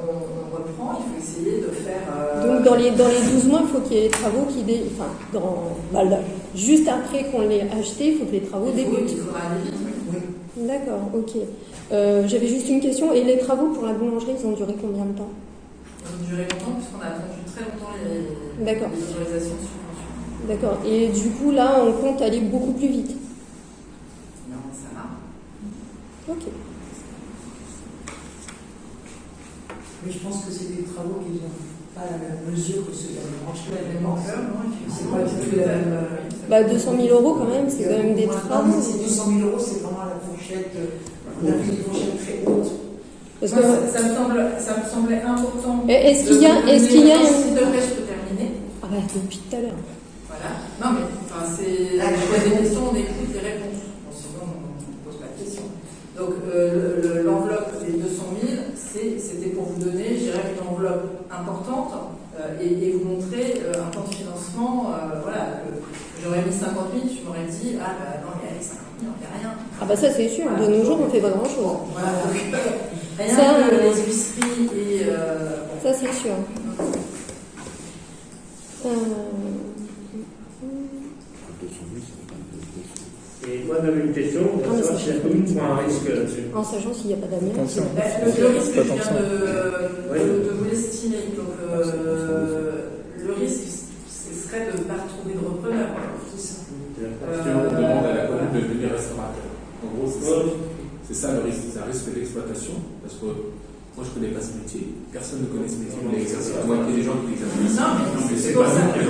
on reprend, il faut essayer de faire...
Donc dans les 12 mois, il faut qu'il y ait les travaux qui... juste après qu'on l'ait acheté, il faut que les travaux débutent.
Il faudra aller vite, oui.
D'accord, ok. J'avais juste une question. Et les travaux pour la boulangerie, ils ont duré combien de temps?
Ils ont duré longtemps, puisqu'on a attendu très longtemps les autorisations de subvention.
D'accord. Et du coup, là, on compte aller beaucoup plus vite.
Non, ça va.
Ok.
Mais je pense que c'est des travaux qui n'ont pas la même mesure que ceux de la branche.
La même ampleur, non,
C'est pas du tout la même.
200 000 € quand même, c'est quand même des travaux.
Non, mais c'est 200 000 €, c'est vraiment la fourchette, une fourchette très haute.
Parce
moi,
que...
ça me semblait important.
Est-ce qu'il y a
Si devrait, je peux terminer.
Ah bah depuis tout à l'heure.
Voilà. Non mais c'est on pose des questions, on écoute des réponses. Bon, sinon on ne pose pas de questions. Donc l'enveloppe des 200 000, c'était pour vous donner, je dirais, une enveloppe importante et vous montrer un plan de financement. Voilà. J'aurais mis 50 000, tu m'aurais dit ah bah non, il y a les 50 000, il n'y a rien.
Ah bah ça c'est sûr. Voilà. De nos jours, on fait pas grand chose.
Voilà. Rien que les huisseries et...
Ça c'est sûr.
Et moi j'avais une question, on va savoir si la commune prend un risque là-dessus.
En sachant s'il n'y a pas d'amiante.
Le risque, je viens de vous l'estimer. Donc le risque, ce serait de ne pas retrouver de repreneur. C'est ça.
On demande à la commune de devenir restaurateur. En gros, c'est ça le risque, c'est un risque d'exploitation, parce que moi je ne connais pas ce métier, personne ne connaît ce métier, on l'exerce, à moins qu'il y ait des gens qui l'exercent.
Non, mais c'est pour ça que...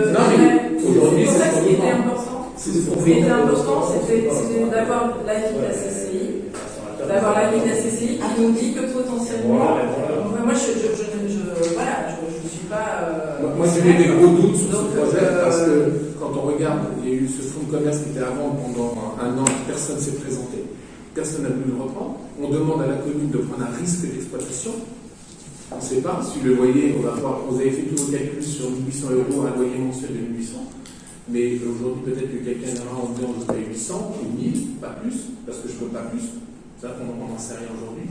Non, mais aujourd'hui,
c'est pour ça que ce qui était important. Ce qui était important, c'était d'avoir l'avis de la CCI, qui nous dit que potentiellement... Moi, je suis pas...
Moi, j'ai eu des gros doutes sur ce projet, parce que quand on regarde, il y a eu ce fonds de commerce qui était à vendre pendant un an, personne ne s'est présenté, personne n'a voulu le reprendre. On demande à la commune de prendre un risque d'exploitation. On ne sait pas. Si le loyer, on va voir, vous avez fait tous vos calculs sur 1800 €, un loyer mensuel de 1800. Mais aujourd'hui, peut-être que quelqu'un ira en disant je paye 800 ou 1000, pas plus, parce que je ne peux pas plus. Ça, on n'en sait rien aujourd'hui.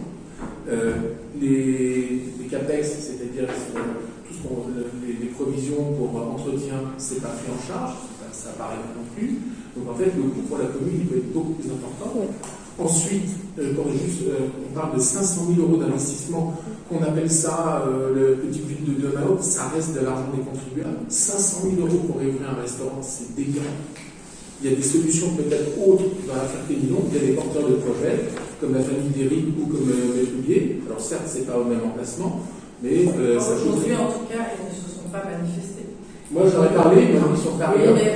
Les CAPEX, c'est-à-dire tout ce les provisions pour entretien, c'est pas pris en charge, ça paraît pas non plus. Donc en fait, le coût pour la commune, il peut être beaucoup plus important. Oui. Ensuite, on parle de 500 000 € d'investissement, qu'on appelle ça le petit but de demain, ça reste de l'argent des contribuables. 500 000 € pour réouvrir un restaurant, c'est délirant. Il y a des solutions peut-être autres dans la Ferté-Milon. Il y a des porteurs de projets, comme la famille d'Éric ou comme Métoulier. Alors certes, c'est pas au même emplacement, mais ça peut...
Aujourd'hui, en tout cas, ils ne se sont pas manifestés.
Moi, j'en ai parlé, mais ils sont pas...
Oui, mais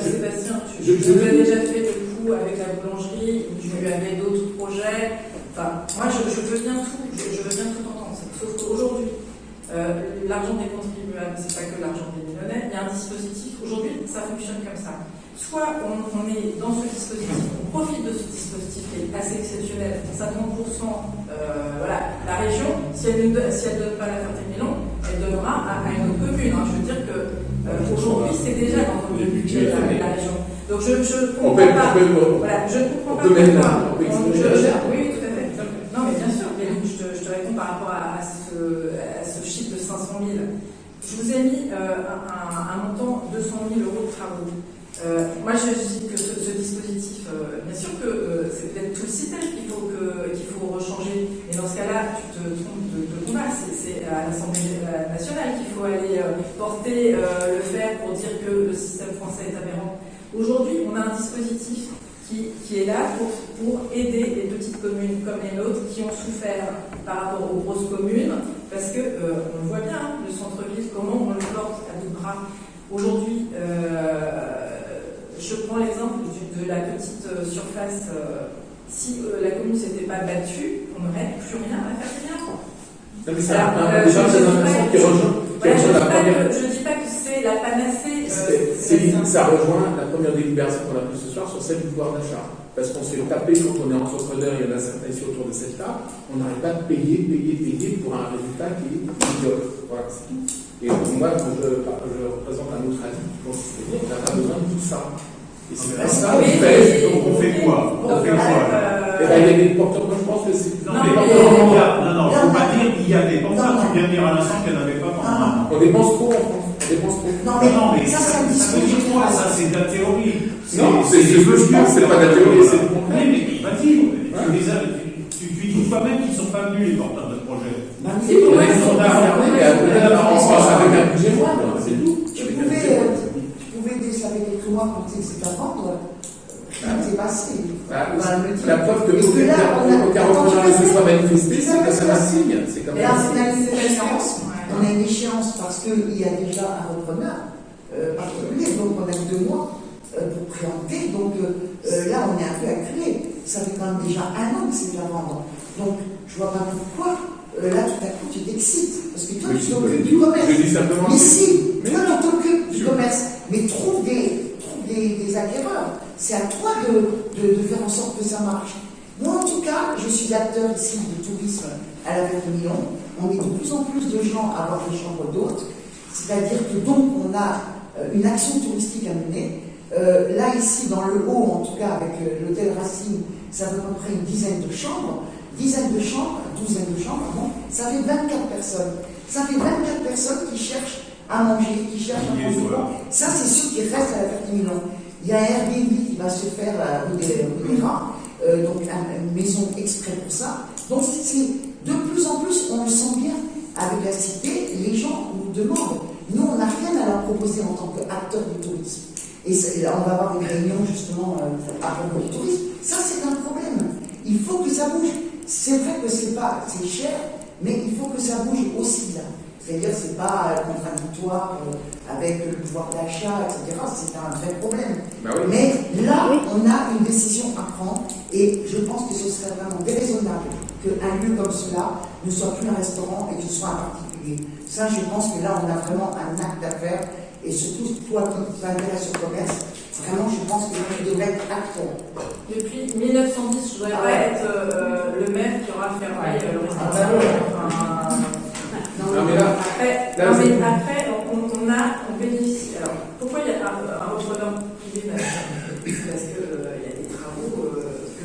Sébastien, tu l'as déjà fait le coup avec la boulangerie, tu avais d'autres projets. Enfin, moi, je veux bien tout, je veux bien tout entendre. Sauf qu'aujourd'hui, l'argent des contribuables, c'est pas que l'argent des millionnaires. Il y a un dispositif. Aujourd'hui, ça fonctionne comme ça. Soit on est dans ce dispositif, on profite de ce dispositif qui est assez exceptionnel, 50%, voilà, la région, si elle ne donne pas la Ferté-Milon, elle donnera à une autre commune. Hein. Je veux dire que aujourd'hui, c'est déjà dans le budget de la région. Donc je ne comprends pas. Voilà, je ne comprends pas pourquoi. Oui, tout à fait. Non, mais bien sûr, je te réponds par rapport à ce chiffre de 500 000. Je vous ai mis un montant 200 000 € de travaux. Moi, je dis que ce dispositif, bien sûr que c'est peut-être tout le système qu'il faut rechanger. Et dans ce cas-là, tu te trompes de combat. C'est à l'Assemblée nationale qu'il faut aller porter le fer pour dire que le système français est aberrant. Aujourd'hui, on a un dispositif qui est là pour aider les petites communes comme les nôtres qui ont souffert par rapport aux grosses communes, parce que on le voit bien, le centre-ville, comment on le porte à bout de bras. Aujourd'hui, je prends l'exemple de la petite surface. Si la commune ne s'était pas battue, on n'aurait plus rien à faire bien.
Non, mais c'est déjà très intéressant qui rejoint.
Je ne dis pas que c'est la panacée.
Ça rejoint la première délibération qu'on a prise ce soir sur celle du pouvoir d'achat. Parce qu'on se fait taper quand on est entrepreneur, il y en a certains ici autour de cette table, on n'arrête pas de payer pour un résultat qui est médiocre. Voilà, c'est tout. Et moi, quand je représente un autre avis, on n'a pas besoin de tout ça. Et c'est pas ça,
donc on fait quoi?
Il y a des porteurs, moi je pense que c'est.
Non, il ne faut pas dire qu'il y a des porteurs. Tu viens de dire à l'instant qu'il n'y en avait pas pendant un an.
On dépense trop en France. On dépense trop.
Non, mais ça veut dire quoi? Ça, c'est de la théorie.
Non, c'est pas de la théorie, c'est du concret.
Oui, mais vas-y, tu dis toi-même qu'ils ne sont pas venus, les porteurs de projet.
Si, pour moi, ils sont
avec un budget moindre, c'est tout.
Tu pouvais déjà, ça fait quelques mois quand c'est à vendre, c'est passé.
La preuve que aucun repreneur ne se soit manifesté, c'est que ça signe. C'est comme
là, on a une échéance parce qu'il y a déjà un repreneur particulier, donc on a 2 mois pour préempter. Donc là, on est un peu acculé. Ça fait quand même déjà 1 an que c'est à vendre. Donc je vois pas pourquoi. Là, tout à coup, tu t'excites. Parce que toi, tu t'occupes du commerce.
Je dis simplement.
Mais si, toi, tu t'occupes du commerce. Mais trouve des acquéreurs. C'est à toi de faire en sorte que ça marche. Moi, en tout cas, je suis acteur ici de tourisme à la Ferté-Milon. On est de plus en plus de gens à avoir des chambres d'hôtes. C'est-à-dire que donc, on a une action touristique à mener. Là, ici, dans le haut, en tout cas, avec l'hôtel Racine, ça fait à peu près une dizaine de chambres. 12 de chambres, pardon, ça fait 24 personnes. Ça fait 24 personnes qui cherchent à manger, qui cherchent à manger. Ça, c'est ceux qui restent à la Ferté-Milon. Il y a un Airbnb qui va se faire à Rudera, donc une maison exprès pour ça. Donc, de plus en plus, on le sent bien avec la cité, les gens nous demandent. Nous, on n'a rien à leur proposer en tant qu'acteurs du tourisme. Et là, on va avoir des réunions justement à propos du tourisme. Ça, c'est un problème. Il faut que ça bouge. C'est vrai que c'est cher, mais il faut que ça bouge aussi là. C'est-à-dire que c'est pas contradictoire avec le pouvoir d'achat, etc. C'est un vrai problème.
Bah oui.
Mais là, on a une décision à prendre et je pense que ce serait vraiment déraisonnable qu'un lieu comme cela ne soit plus un restaurant et que ce soit un particulier. Ça, je pense que là, on a vraiment un acte à faire et surtout, toi qui t'intéresses au commerce, vraiment, je pense que tu devrais être acteur.
Depuis 1910, je voudrais pas être le maire qui aura fermé le restaurant. On bénéficie. Alors, pourquoi il y a un repreneur privé? Parce qu'il y a des travaux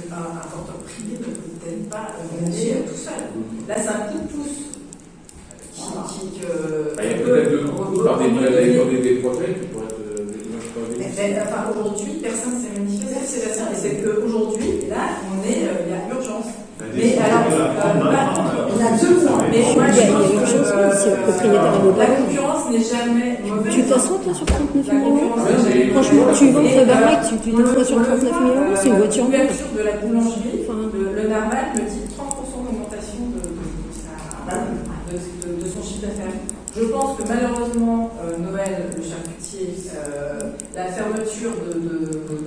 qu'un porteur privé ne peut pas mener tout seul. Là, c'est un coup de pouce.
Il y a peut-être deux coups par des projets qui pourraient être.
Enfin, aujourd'hui, personne ne s'est manifesté, Sébastien, et c'est qu'aujourd'hui, là, il y a urgence. Mais alors,
on a 2 mois.
Mais moi, je pense que
propriétaire
la concurrence n'est jamais mauvaise.
Tu t'assois toi sur 39 000
La
euros?
concurrence n'est jamais
Franchement,
mauvaise.
tu vends ta
Et,
baraque, tu t'assois sur 39 000 euros, c'est une voiture neuve.
L'ouverture de la boulangerie,
Enfin,
le Narval me dit 30% d'augmentation de son chiffre d'affaires. Je pense que malheureusement, Noël, le charcutier, la fermeture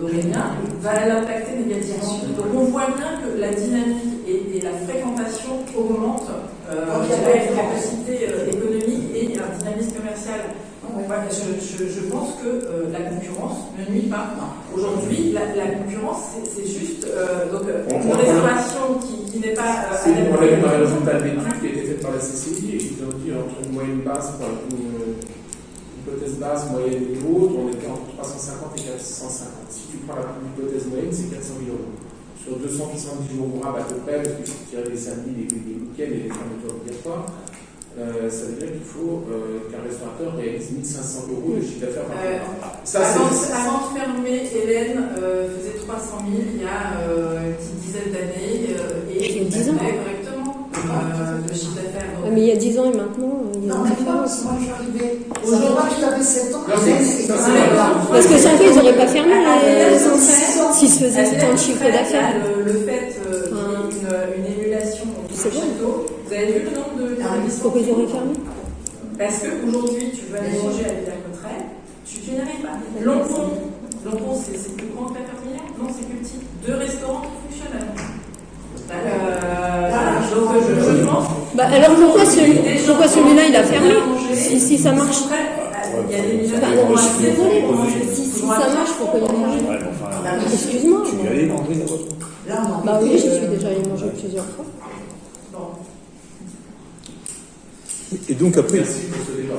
d'Aurélien va l'impacter négativement. Donc on voit bien que la dynamique et la fréquentation augmentent la capacité économique et un dynamisme commercial. Je pense que la concurrence ne nuit pas. Aujourd'hui, la concurrence, c'est juste une restauration qui n'est pas
On a vu dans les résultats de l'étude qui a été faite par la CCI et ils ont dit entre une moyenne basse, une hypothèse basse, moyenne et haute, on était entre 350 et 450. Si tu prends l'hypothèse moyenne, c'est 400 000 euros. Sur 270 jours ouvrables à peu près, parce qu'il faut tirer les samedis, les week-ends et les fermetures obligatoires, ça veut dire qu'il faut qu'un restaurateur réalise 1 500 euros de chiffre d'affaires par mois.
Avant de fermer, Hélène faisait 300 000 il y a une petite dizaine d'années et
il y a 10 ans
correctement de chiffre d'affaires.
mais il y a 10 ans et maintenant, il y a
Non,
une
mais
différence.
moi je suis arrivée. Aujourd'hui, tu avais 7 ans.
Parce que sans eux, ils n'auraient pas fermé les anciens s'ils se faisaient tant de chiffre d'affaires.
Le fait une émulation du château, vous avez vu le nombre de
Pourquoi ils auraient fermé?
Parce qu'aujourd'hui, tu veux aller manger à Villers-Cotterêts, tu n'y arrives pas. Longpont, c'est plus grand que la Fermière? Non, c'est plus petit. 2 restaurants qui fonctionnent. Donc, je pense.
Alors pourquoi celui-là il a fermé? Si ça marche.
Il y a des millions
Non, mais je suis désolée. Si ça marche, pourquoi il a fermé? Excuse-moi.
Tu y allais manger la voiture?
Bah oui, j'y suis déjà allée manger plusieurs fois.
Et donc après,
Merci pour ce débat.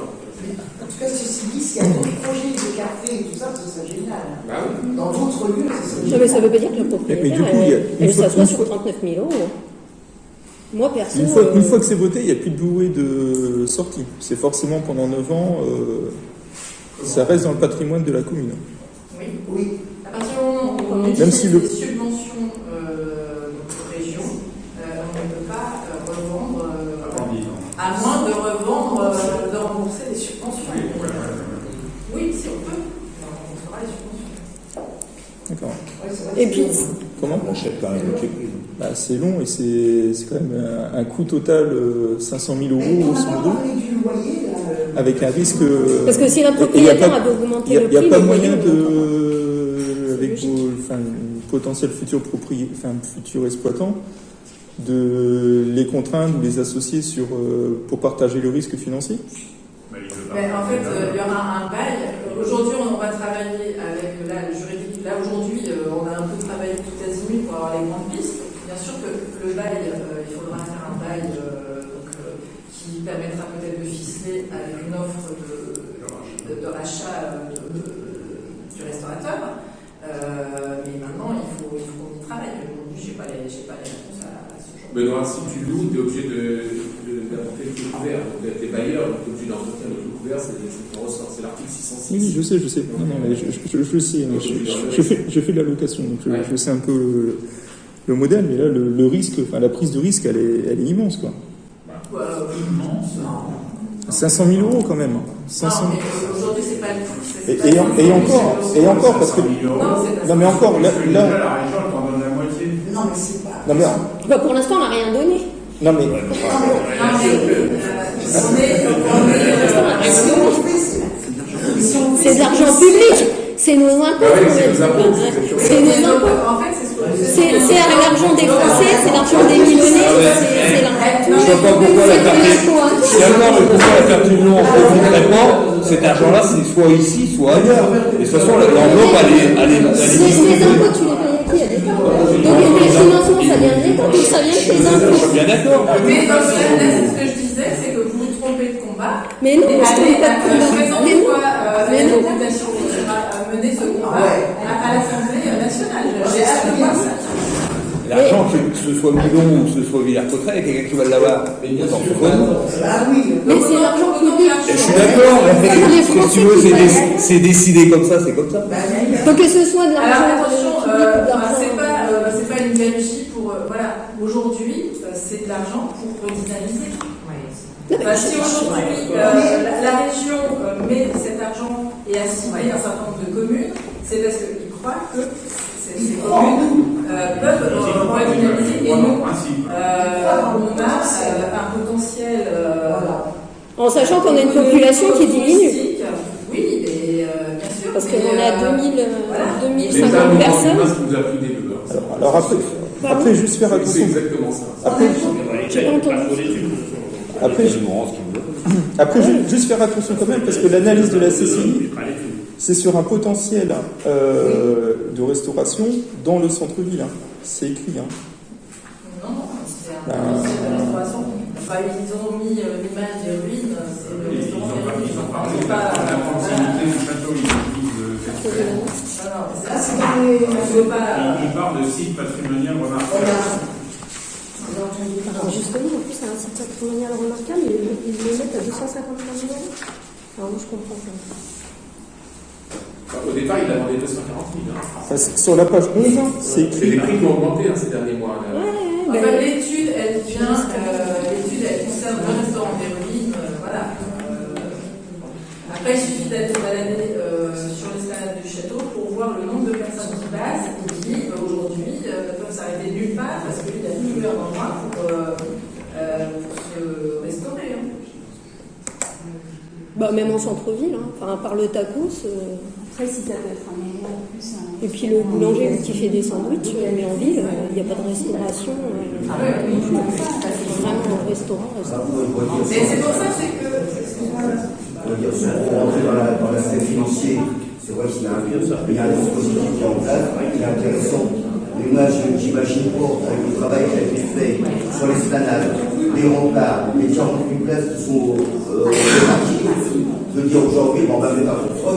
En tout cas, ceci dit, s'il y a d'autres projets de café et tout ça, ce serait génial.
Bah oui.
Dans d'autres lieux, ce serait
Non,
génial.
mais ça veut pas dire que la
Mais
propriétaire,
du coup, il y a
elle
une fois-
s'assoit
une
sur
fois-
39 000 euros. Moi, perso.
une fois que c'est voté, il n'y a plus de bouée de sortie. C'est forcément pendant 9 ans, ça reste dans le patrimoine de la commune.
Oui.
À partir du moment où on
Même
utilise
si
les subventions région, on ne peut pas revendre, à moins de revendre, de rembourser les subventions. Oui, si on peut, on remboursera les subventions.
D'accord.
Et puis,
Comment
On achète quand même le clé prise.
C'est long et c'est quand même un coût total 500 000
Mais
euros,
on
grosso
n'a pas
modo,
parlé du loyer, là.
avec un risque.
parce que si la
il
propriétaire avait augmenté le
n'y
prix,
a pas
le
moyen
loyer,
avec potentiels futurs futurs exploitants, de les contraindre ou les associer pour partager le risque financier.
Mais en fait, il y aura un bail. Aujourd'hui, on va travailler avec le juridique. Là, aujourd'hui, on a un peu travaillé tout azimut pour avoir les grandes pistes. Bien sûr que le bail, il faudra faire un bail qui permettra peut-être de ficeler avec une offre de rachat du restaurateur. Mais maintenant, il faut qu'on y travaille. Aujourd'hui, je n'ai pas les réponses à ce genre.
Benoît, si tu loues, tu es obligé d'apporter le clé couvert. Donc, t'es bailleur, tu es obligé d'entretenir le clé couvert, c'est ton ressort. C'est l'article 606.
Oui, je sais. Non, mais je sais. Je fais de la location, donc je sais un peu le modèle, mais là, le risque, la prise de risque, elle est immense, quoi.
Immense.
500 000 euros quand même. 500 000.
Non, mais aujourd'hui, c'est pas le tout.
Et encore, parce que. Non, mais encore, là.
La région, elle t'en donne la moitié.
Non, mais c'est pas.
Non, mais.
Bah, pour l'instant, on n'a rien donné.
Non, mais.
C'est de l'argent public. C'est nos impôts. C'est nos impôts.
En fait, c'est ce que
C'est l'argent des Français, c'est l'argent des millionnaires, c'est l'argent.
Je ne vois pas pourquoi la carte non, concrètement, cet argent-là, c'est soit ici, soit ailleurs. Et de toute façon, l'enveloppe, elle est.
Les impôts, tu les payes qui à l'État. Donc les financements, ça vient de l'État, donc ça vient de tes impôts.
Je suis bien d'accord.
Mais dans ce cas-là, c'est ce que je disais, c'est que vous vous trompez de
Mais non, je ne pas de
je présente
Mais non.
la députation qui sera menée ce combat à l'Assemblée nationale. J'ai hâte de voir ça.
L'argent, que ce soit Moulon ou que ce soit Villers-Cotterêts, il y a quelqu'un qui va l'avoir.
Mais bien sûr,
Ah oui.
Mais c'est l'argent public.
Je suis d'accord, mais si tu veux, c'est décidé comme ça, c'est comme ça.
Donc que ce soit de
Alors
l'argent
attention,
public ou de l'argent.
c'est pas une gabegie pour voilà. Aujourd'hui, c'est de l'argent pour redynamiser. Si aujourd'hui la région met cet argent et assigné un certain nombre de communes, c'est parce qu'ils croient que ces communes peuvent redynamiser et nous, on a un potentiel.
En sachant qu'on a une population qui diminue.
Oui, mais bien sûr.
Parce qu'on a 2050
l'État
personnes.
nous a pris des beurs.
Alors après, juste faire
C'est
attention.
exactement ça.
J'ai pas entendu.
Après, juste faire attention quand même, parce que l'analyse de la CCI, c'est sur un potentiel de restauration dans le centre-ville. Hein. C'est écrit. Hein.
Non, c'est un potentiel de restauration. Enfin, ils ont mis l'image des ruines, c'est le restaurant des ruines.
Ils ont parlé de la proximité du château, ils disent
Ça, c'est dans les.
ils parlent de sites patrimoniaux remarquables.
Alors justement, en plus, c'est un site patrimonial remarquable, ils le mettent à 250 000 euros. Alors moi, je comprends pas.
Au départ, il a demandé 240 000.
Enfin, sur la page 11, c'est
C'est les
écrit.
prix qui ont augmenté ces derniers mois.
Enfin, l'étude, elle concerne le restaurant des ruines, voilà. Après, il suffit d'être baladé sur l'esplanade du château pour voir le nombre de personnes qui passent et qui, aujourd'hui, ne peuvent s'arrêter nulle part parce qu'il y a plus d'endroit pour se restaurer. Hein.
Bah, même en centre-ville, hein. Enfin, par le tacos.
Après, si ça peut être un endroit en plus.
Et puis le boulanger qui fait des sandwichs, mais en ville, il n'y a pas de restauration. Vraiment un restaurant.
Mais c'est pour ça, c'est que.
On va dire, si on rentre dans l'aspect financier, c'est vrai qu'il y a un dispositif qui est en place, qui est intéressant. Mais moi, j'imagine pas, avec le travail qui a été fait sur l'esplanade, les remparts, les 40 000 places qui sont réparties, de dire aujourd'hui, on va mettre un coup de froid,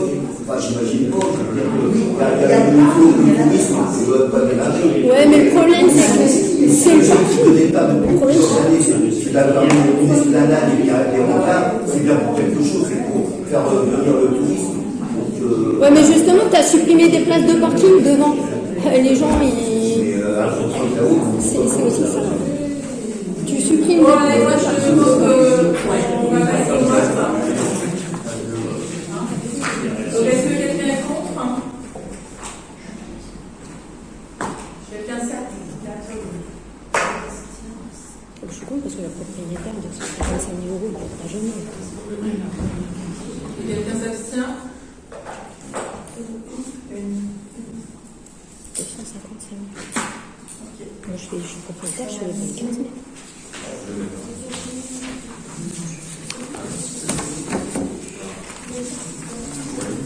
enfin, j'imagine pas, je veux dire qu'il y a le niveau du tourisme qui ne doit pas démarrer.
Ouais, mais le problème, c'est que c'est le parking.
Le départ depuis plusieurs années, c'est d'avoir une esplanade et des remparts, c'est bien pour quelque chose, c'est pour faire venir le tourisme. Donc,
ouais, mais justement, tu as supprimé des places de parking devant. Les gens, c'est aussi ça. Tu supprimes
Bon,
des
allez, moi,
places
je
de
pense
parking.
qu'on va passer au vote. Donc, est-ce que quelqu'un est contre? Quelqu'un s'abstient?
Je suis con parce que la propriétaire de 155 000 euros, il ne peut pas jamais.
Quelqu'un s'abstient?
255 000. Moi, je suis propriétaire, je vais payer 15 000.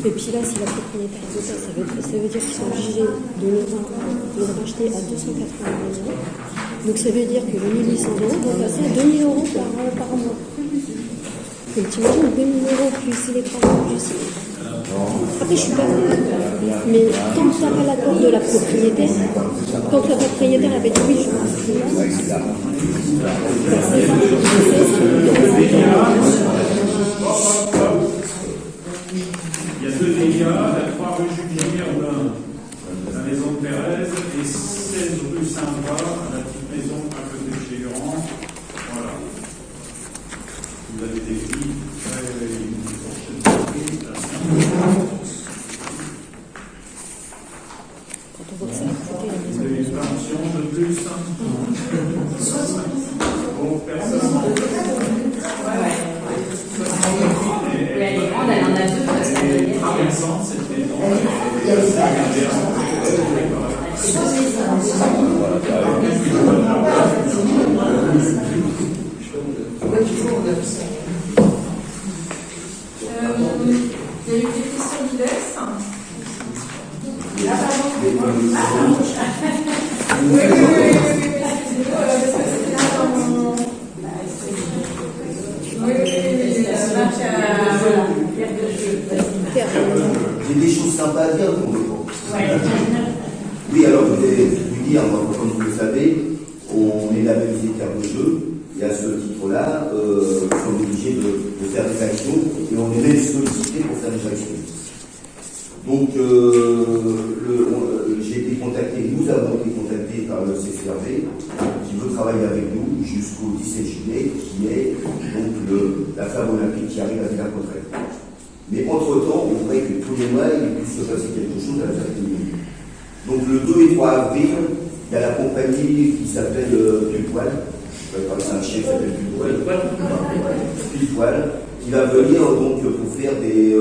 Et puis là, si la propriétaire veut ça, ça veut dire qu'ils sont obligés de le vendre, de le racheter à 280 000 euros. Donc ça veut dire que le 1800 euros vont passer à 2 000 euros par mois. Donc tu imagines 2 000 euros plus les travaux, plus. Après, je suis pas d'accord. Mais tant que tu n'as pas l'accord de la propriétaire, quand la propriétaire avait dit oui, je m'inscris là,
Il y a 2 dégâts, la 3 rue Julien Merlin, la maison de Thérèse, et 16 rue Saint-Bras, la petite maison à côté de chez Laurent. Voilà. Vous avez décrit.
quand on voit que ça a coûté la
Vous
maison.
avez une pension de plus. Bon, personne.
Elle est grande, elle en a deux parce qu'elle est
Traversante, cette maison.
Il y a eu des questions diverses. Ah, pardon. Oui, excusez-moi, parce que c'était là dans mon. Oui, la marche
j'ai des choses sympas à dire pour le coup.
Ouais.
Oui, alors je vais vous dire, comme vous le savez, on est labellisé terre de jeu, et à ce titre-là, nous sommes obligés de faire des actions, et on est même sollicité pour faire des actions. Donc, j'ai été contacté, nous avons été contactés par le CCRV, qui veut travailler avec nous jusqu'au 17 juillet, qui est donc la flamme olympique qui arrive à Villers-Cotterêts. Mais entre-temps, on voudrait que tous les mois, il puisse se passer quelque chose à la fertilité. Donc, le 2 et 3 avril, il y a la compagnie qui s'appelle Pile-Poil. C'est un chef qui s'appelle Pile-Poil, qui va venir donc pour faire des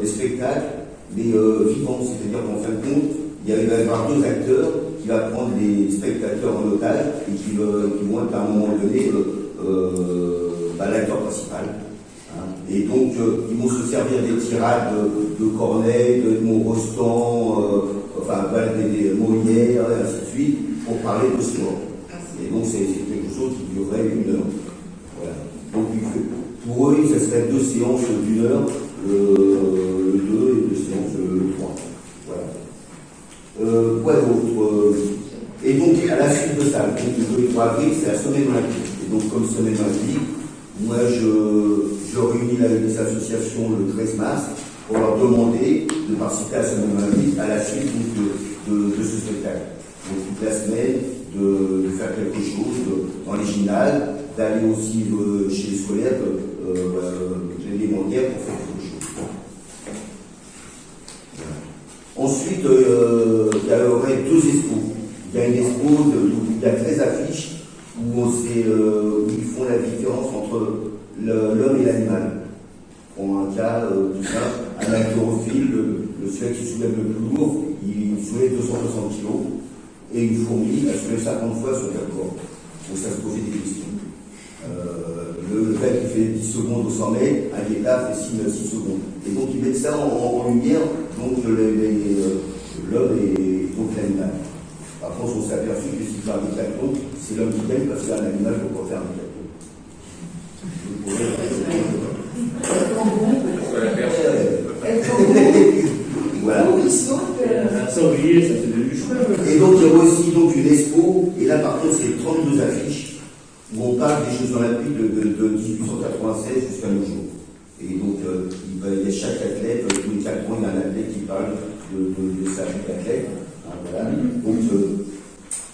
spectacles, des vivants, c'est-à-dire qu'en fin de compte, il va y avoir 2 acteurs qui vont prendre les spectateurs en otage et qui vont être à un moment donné l'acteur principal. Hein. Et donc, ils vont se servir des tirades de Corneille, de Montrostand, des Molières, et ainsi de suite, pour parler de sport. Et donc, c'est quelque chose qui durerait 1 heure. Voilà. Donc, pour eux, ce serait 2 séances d'1 heure, le 2 et 2 séances le 3. Voilà. Quoi d'autre Et donc, à la suite de ça, donc, le 2 et 3 avril, c'est la semaine olympique. Et donc, comme semaine olympique, moi, je réunis les associations le 13 mars pour leur demander de participer à la semaine olympique à la suite de ce spectacle. Donc, toute la semaine, de faire quelque chose dans les gymnases, d'aller aussi chez les scolaires, élémentaires pour faire quelque chose. Ensuite, il y aurait 2 expos. Il y a une expo où il y a 13 affiches où ils font la différence entre l'homme et l'animal. Pour un cas, tout ça, un haltérophile, celui qui soulève le plus lourd, il soulève 260 kg. Et une fourmi, elle soulève 50 fois sur 4 corps. Donc ça se posait des questions. Le fait qui fait 10 secondes au 100 mètres, un guetard fait 6 secondes. Et donc ils mettent ça en lumière, donc l'homme et donc l'animal. Par contre, on s'est aperçu que si par des décathlon, c'est l'homme qui gagne parce qu'un animal ne peut pas faire un décathlon. Voilà.
Un sanglier, ça fait du chemin.
Et donc il y a aussi une expo, et là par contre c'est 32 affiches où on parle des Jeux Olympiques de 1896 jusqu'à nos jours. Et donc il y a chaque athlète, tous les 4 ans il y a un athlète qui parle de sa vie d'athlète. Voilà. Donc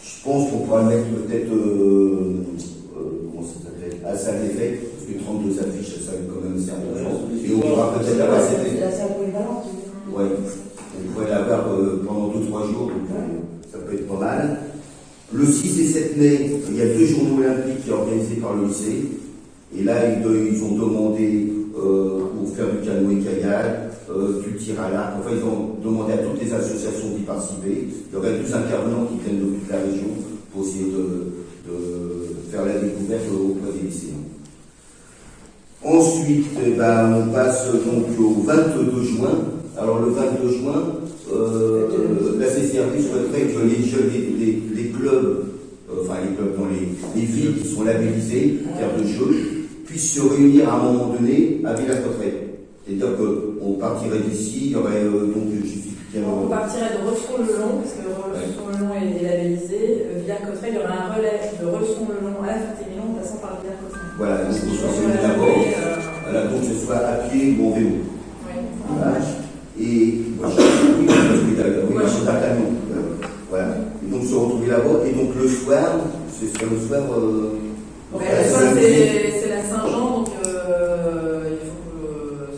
je pense qu'on pourra mettre peut-être comment ça s'appelle, à la salle des fêtes, parce que 32 affiches ça quand même c'est important. Et on pourra peut-être avoir cette.
La salle polyvalente.
Oui, on pourrait l'avoir pendant 2-3 jours, donc ça peut être pas mal. Le 6 et 7 mai, il y a 2 journées olympiques qui sont organisées par le lycée. Et là, ils ont demandé pour faire du canoë-kayak, du tir à l'arc. Enfin, ils ont demandé à toutes les associations d'y participer. Il y aurait 12 intervenants qui viennent de toute la région pour essayer de faire la découverte auprès des lycéens. Ensuite, on passe donc au 22 juin. Alors le 22 juin, la CCRV souhaiterait que les clubs, dans les villes qui sont labellisées, terre de jeu, puissent se réunir à un moment donné à Villers-Cotterêts. C'est-à-dire qu'on partirait d'ici, il y aurait
on partirait de Resson-le-Long, parce que Resson-le-Long est labellisé. Villers-Cotterêts, il y aurait un relais de Resson-le-Long à la Ferté-Milon en passant par Villers-Cotterêts.
Voilà, donc on se réunit d'abord. Voilà, donc que ce soit à pied ou en vélo. Voilà. Et moi je suis d'Artagnan. Voilà. Et donc se retrouver là-bas. Et donc le soir, ce serait le soir.
Le soir c'est la Saint-Jean, donc il faut que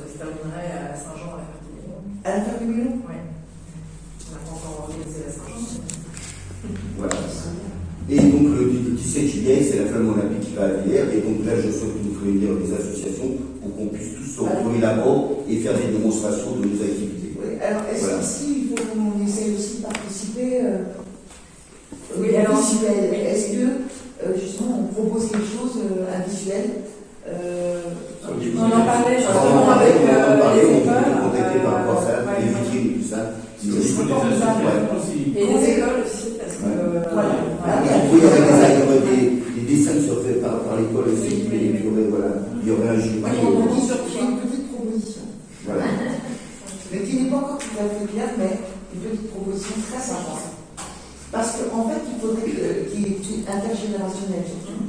ça se terminerait à la Saint-Jean à la Ferté-Milon.
À la Ferté-Milon ?
Oui. On n'a pas encore organisé la Saint-Jean.
Voilà. Et donc le 17 juillet, c'est la flamme olympique qui va à Villers. Et donc là, je souhaite nous réunir des associations pour qu'on puisse tous se retrouver là-bas et faire des démonstrations de nos activités.
Oui. Alors, est-ce qu'ici, il faut qu'on essaye aussi de participer
oui, alors,
visuel. Est-ce que, justement, on propose quelque chose, un visuel
on en parlait justement avec les écoles.
Par rapport à ça, les vitrines et tout ça.
Et les écoles aussi, parce que.
Oui, il y aurait des dessins qui seraient faits par l'école aussi, mais il y aurait un jury.
J'ai une petite proposition.
Voilà.
Mettez qui n'est pas encore tout à fait clair, mais une petite proposition très sympa. Parce qu'en fait, il faudrait qu'il y ait une intergénérationnel surtout.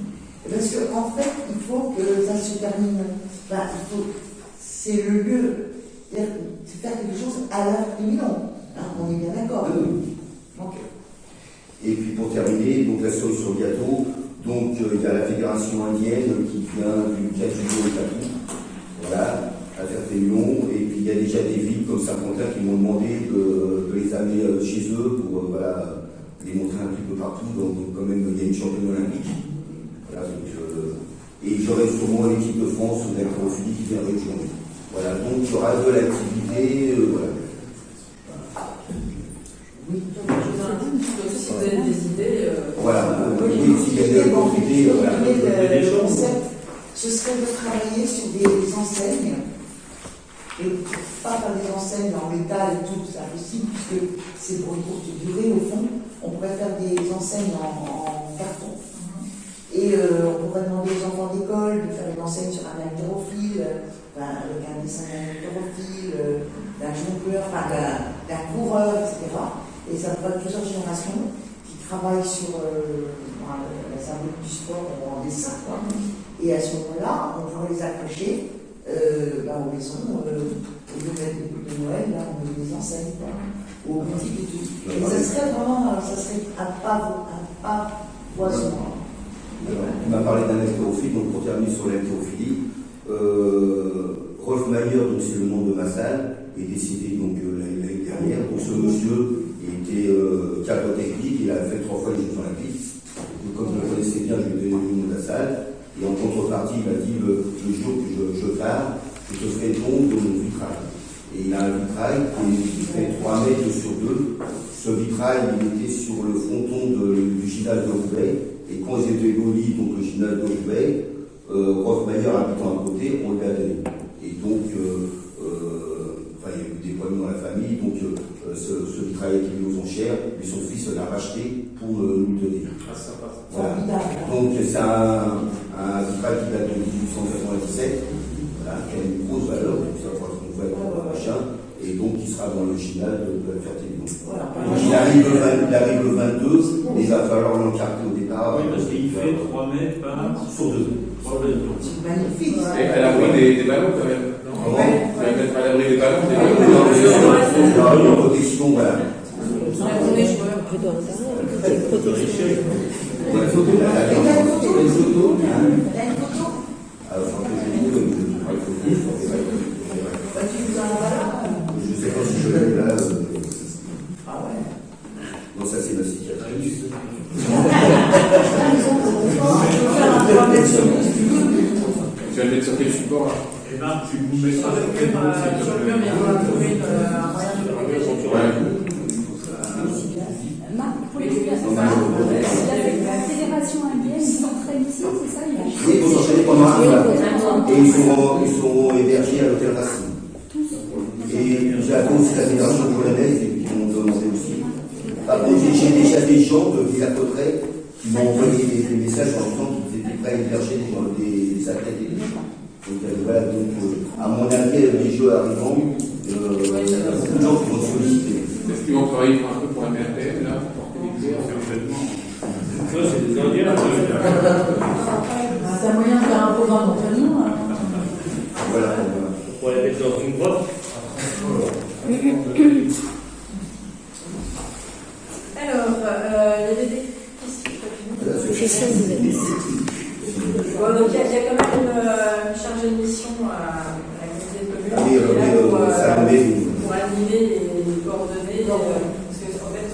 Parce qu'en fait, il faut que ça se termine. Enfin, c'est le lieu, c'est faire quelque chose à la féminin. Hein, on est bien d'accord. Donc,
et puis pour terminer, donc la cerise sur le gâteau, donc il y a la fédération indienne qui vient du 4 juillet au Tatou, voilà, à Ferté-Lyon, et puis il y a déjà des villes comme Saint-Quentin qui m'ont demandé de les amener chez eux pour voilà, les montrer un petit peu partout, donc quand même il y a une championne olympique. Voilà, donc, et j'aurai sûrement l'équipe de France d'haltérophilie qui vient rejoindre. Voilà, donc il y aura de l'activité, voilà.
Oui, si vous avez des idées.
Voilà, oui, s'il y a des opportunités, voilà.
Le concept, ce serait de travailler sur des enseignes, et pas faire des enseignes en métal et tout, c'est impossible, puisque c'est pour une courte durée, au fond. On pourrait faire des enseignes en carton. Et on pourrait demander aux enfants d'école de faire une enseigne sur un haltérophile, avec un dessin d'un haltérophile, d'un jongleur, d'un coureur, etc. Et ça pourrait être plusieurs générations qui travaillent sur la symbolique du sport en dessin. Quoi. Et à ce moment-là, on pourrait les accrocher aux maisons, au lieu de mettre des boules de Noël, là, on met des enseignes, quoi, aux boutiques et tout. Et ça serait vraiment un pavoisement.
On m'a parlé d'un haltérophile, donc pour terminer sur l'haltérophilie, Rolf Mayer, donc c'est le nom de ma salle, est décédé donc l'année dernière. Donc ce monsieur était cadre technique, il a fait 3 fois les Jeux Olympiques. Donc, comme je le connaissais bien, je lui ai donné le nom de la salle. Et en contrepartie, il m'a dit le jour que je pars, je te ferai don de mon vitrail. Et il a un vitrail qui fait 3 mètres sur 2. Ce vitrail, il était sur le fronton du gymnase de Roubaix. Et quand ils étaient abolis, donc le gymnase de Roubaix, Rolf Mayer habitant à côté, on lui a donné. Et donc, il y a eu des problèmes dans la famille, donc ce vitrail a été mis aux enchères, mais son fils l'a racheté pour nous donner.
Ah, sympa.
Voilà. Donc c'est un vitrail qui date de 1897, voilà, qui a une grosse valeur, donc ça va qu'on voit machin, et donc qui sera dans le gymnase de la Ferté-Lyon. Voilà. Il arrive le 22, et il va falloir l'encarter au départ.
Oui, parce qu'il fait 3 mètres sur 2.
C'est magnifique.
Et à l'abri des ballons quand même.
Comment ?
Tu vas mettre à l'abri des ballons.
Il y aura une protection, voilà. La photo. Je sais pas si je l'ai là.
Ah ouais.
Non, ça c'est ma cicatrice.
Tu vas le mettre sur quel support là?
Et ben, tu vous mets ça sur quel
Sur le mur, mais il faut trouver un moyen de le protéger.
Marc, pour la fédération indienne, ils s'entraînent ici, c'est ça?
Oui, ils vont s'enchaîner pendant un mois. Et ils seront hébergés à l'hôtel Racine. Et j'attends aussi la fédération polonaise qui m'ont demandé aussi. Par contre, j'ai déjà des gens de Villers-Cotterêts qui m'ont envoyé des messages en disant qu'ils étaient prêts à héberger des athlètes et des gens. Donc, voilà, donc à mon avis, les jeux arrivant, il y a beaucoup de gens qui vont solliciter.
Est-ce qu'ils vont travailler un peu pour la MRTN là, pour porter les
Ça, c'est des Indiens.
C'est un moyen de faire un programme d'entraînement.
Voilà.
On pourrait les mettre dans une grotte.
Alors, il y avait des questions. Bon, donc il y a quand même une chargée de mission à la communauté de communes pour animer les coordonnées. Parce qu'en fait,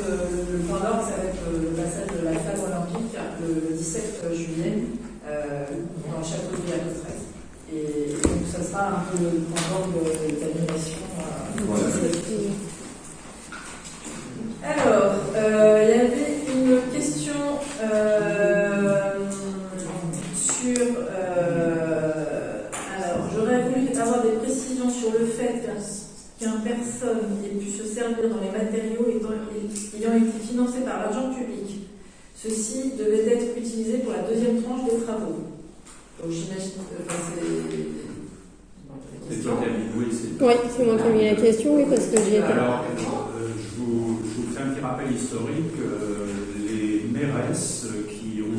le point d'orgue, ça va être le passage de la flamme olympique le 17 juillet dans le château de Villers-Cotterêts. Et donc ça sera un peu le point d'orgue d'animation. Alors, il y avait une question sur. Alors, j'aurais voulu avoir des précisions sur le fait qu'une personne ait pu se servir dans les matériaux ayant été financés par l'argent public. Ceci devait être utilisé pour la deuxième tranche des travaux. Donc, j'imagine. Il
C'est toi qui as mis, oui, c'est
Oui, c'est moi qui ai mis la question, oui, parce que j'y étais.
Alors, je vous fais un petit rappel historique. Les mairesses qui ont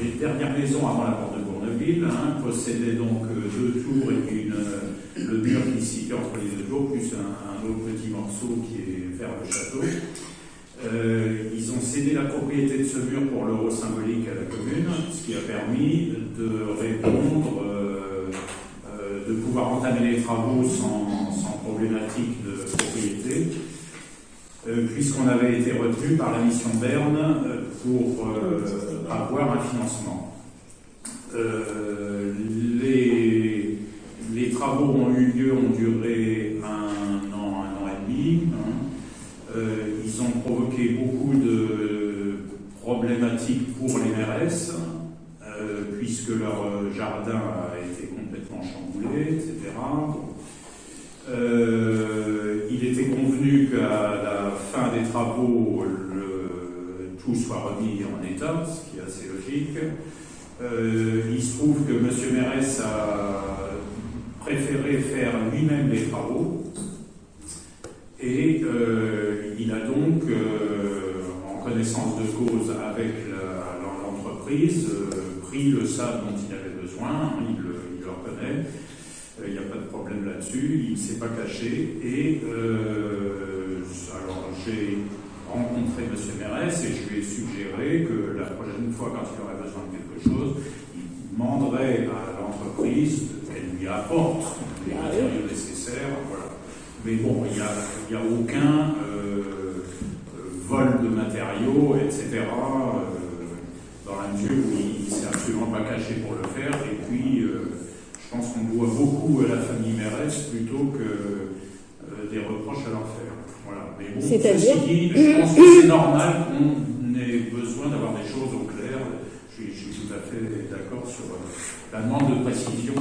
les dernières maisons avant la porte de Bourneville possédaient donc 2 tours et puis le mur qui se situe entre les 2 tours, plus un autre petit morceau qui est vers le château. Ils ont cédé la propriété de ce mur pour l'euro symbolique à la commune, ce qui a permis de répondre, de pouvoir entamer les travaux sans problématique de propriété, puisqu'on avait été retenu par la mission Berne pour avoir un financement. Les travaux ont eu lieu, ont duré un an et demi. Ils ont provoqué beaucoup de problématiques pour les mairesses, puisque leur jardin a été complètement chamboulé, etc. Il était convenu qu'à la fin des travaux, tout soit remis en état, ce qui est assez logique. Il se trouve que M. Mérès a préféré faire lui-même les travaux. Et il a donc, en connaissance de cause avec l'entreprise, pris le sable dont il avait besoin, il le reconnaît, il n'y a pas de problème là-dessus, il ne s'est pas caché. Et alors j'ai rencontré M. Mérès et je lui ai suggéré que la prochaine fois, quand il aurait besoin de quelque chose, il demanderait à l'entreprise qu'elle lui apporte les matériaux nécessaires. Voilà. Mais bon, il n'y a aucun vol de matériaux, etc., dans la mesure où il ne s'est absolument pas caché pour le faire. Et puis, je pense qu'on doit beaucoup à la famille Mérès plutôt que des reproches à leur faire. Voilà. Mais bon, ceci dit, je pense que c'est normal qu'on ait besoin d'avoir des choses au clair. Je suis tout à fait d'accord sur la demande de précision.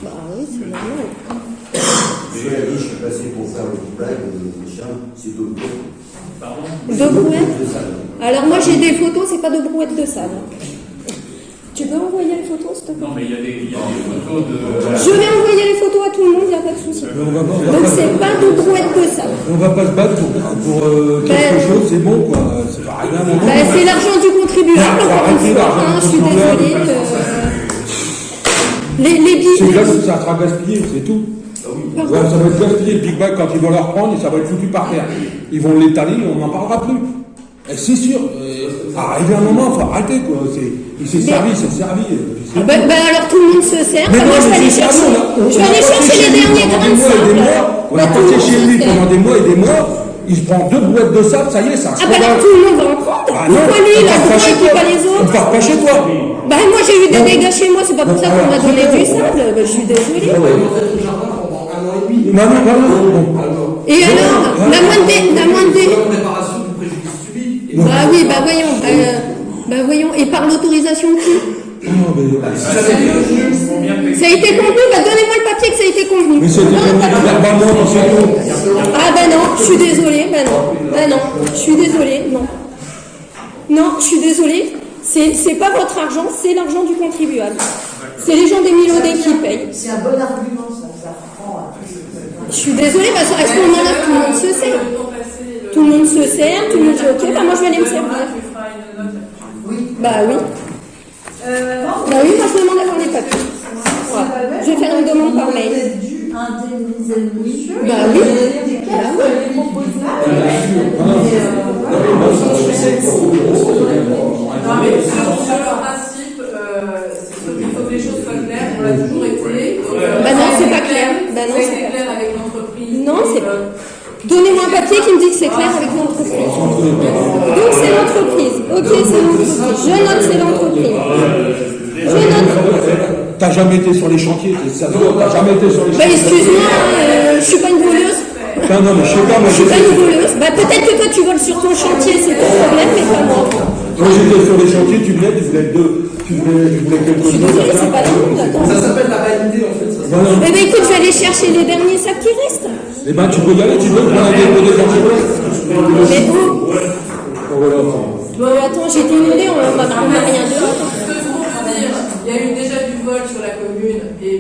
Bah oui, c'est normal.
Je suis passé pour faire le blague, c'est 2 brouettes.
Pardon ?
2 brouettes ? Alors moi j'ai des photos, c'est pas 2 brouettes de sable. Tu peux envoyer les photos, s'il te plaît ?
Non, mais il y a des photos de...
Je vais envoyer les photos à tout le monde, il n'y a pas de souci. Donc c'est pas 2 brouettes de sable.
On va pas se battre pour quelque chose, c'est bon quoi. C'est pas rien.
C'est l'argent du contribuable, encore une fois, je suis désolée. Les billets...
C'est là que ça sera gaspillé, c'est tout. Ouais, ça va être gaspillé. Le Big Bang, quand ils vont le reprendre, ça va être foutu par terre. Ils vont l'étaler, on n'en parlera plus. Et c'est sûr. Arrivé un moment, il faut arrêter, quoi. Il s'est servi, c'est servi.
Alors tout le monde se sert. Moi, je vais aller chercher les derniers grains de sable.
On a passé chez lui pendant des mois et des mois. Il se prend 2 brouettes de sable, ça y est, ça.
Alors tout le monde va en prendre. Pourquoi lui, il a le droit et puis pas les autres ?
On ne part pas chez toi.
Moi, j'ai eu des dégâts chez moi, c'est pas pour ça qu'on m'a donné du sable. Je suis désolée. Et alors, la moindre des... Bah oui, voyons. Et par l'autorisation de qui ? Ça a été convenu, donnez-moi le papier que ça a été convenu.
Mais c'était verbalement, c'est tout.
Ah non, je suis désolée, non, je suis désolée, non. Non, je suis désolée, c'est pas votre argent, c'est l'argent du contribuable. C'est les gens des Milaudet qui payent.
C'est un bon argument, ça prend.
Je suis désolée, parce qu'à ce moment-là, tout le monde se sert. Tout le monde se sert, tout le monde dit ok, moi je vais aller me servir. Bah oui. Moi je demande d'avoir les papiers. Voilà. Je vais faire une demande par mail. Bah oui.
Non, mais sur le principe, il faut que les choses soient claires, on l'a toujours été.
Non, c'est pas clair.
Ça a été clair avec l'entreprise.
Non, c'est pas. Donnez-moi un papier qui me dit que c'est clair avec l'entreprise. Donc c'est l'entreprise. Ok, c'est l'entreprise. Je note, c'est l'entreprise. Je note.
T'as jamais été sur les chantiers, c'est ça. T'as jamais été sur les chantiers.
Excuse-moi, je suis pas une voleuse.
Non, mais je sais pas, moi
je suis pas une voleuse. Peut-être que toi tu voles sur ton chantier, c'est ton problème, mais pas moi.
Quand j'étais sur les chantiers, tu voulais quelque chose.
C'est pas drôle.
Ça s'appelle la validée en fait.
Eh bien écoute, je vais aller chercher les derniers sacs qui restent.
Eh ben tu peux y aller, tu veux prendre un dépôt des chantiers.
Mais où ? Bon, attends, j'ai été inondée, on m'a rien donné.
Il y a eu déjà du vol sur la commune.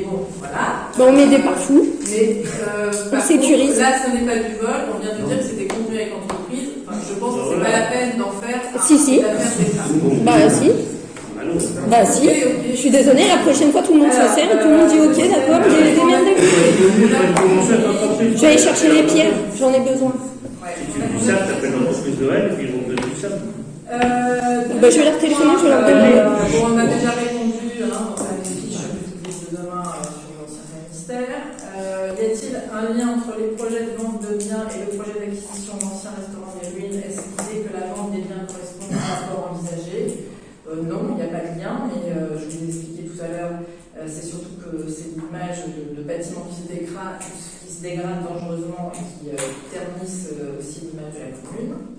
bon, voilà.
Bon, on met des pare-fous.
Mais
On sécurise.
là, ce n'est pas du vol. On vient de dire que c'était convenu avec l'entreprise. Enfin, je pense que c'est pas la peine d'en faire
Si.
d'affaire d'État.
Bah si. Bah si. Je suis désolée, la prochaine fois tout le monde se sert et tout le monde dit ok, d'accord, j'ai démerdez-vous. Je vais aller chercher les pierres, j'en ai besoin.
Du sable, t'appelles l'entreprise de elle, et puis ils vont te donner du sable.
Bah, je vais leur téléphoner, je vais leur donner.
Bon, on a déjà répondu dans la fiche de demain sur l'ancien ministère. Y a-t-il un lien entre les projets de vente de biens et le projet d'acquisition d'anciens restaurants des ruines? Est-ce l'idée que la vente des biens correspond au rapport envisagé? Non, il n'y a pas de lien, mais je vous l'ai expliqué tout à l'heure, c'est surtout que c'est l'image de bâtiments qui se dégradent dangereusement et qui ternissent aussi l'image de la commune.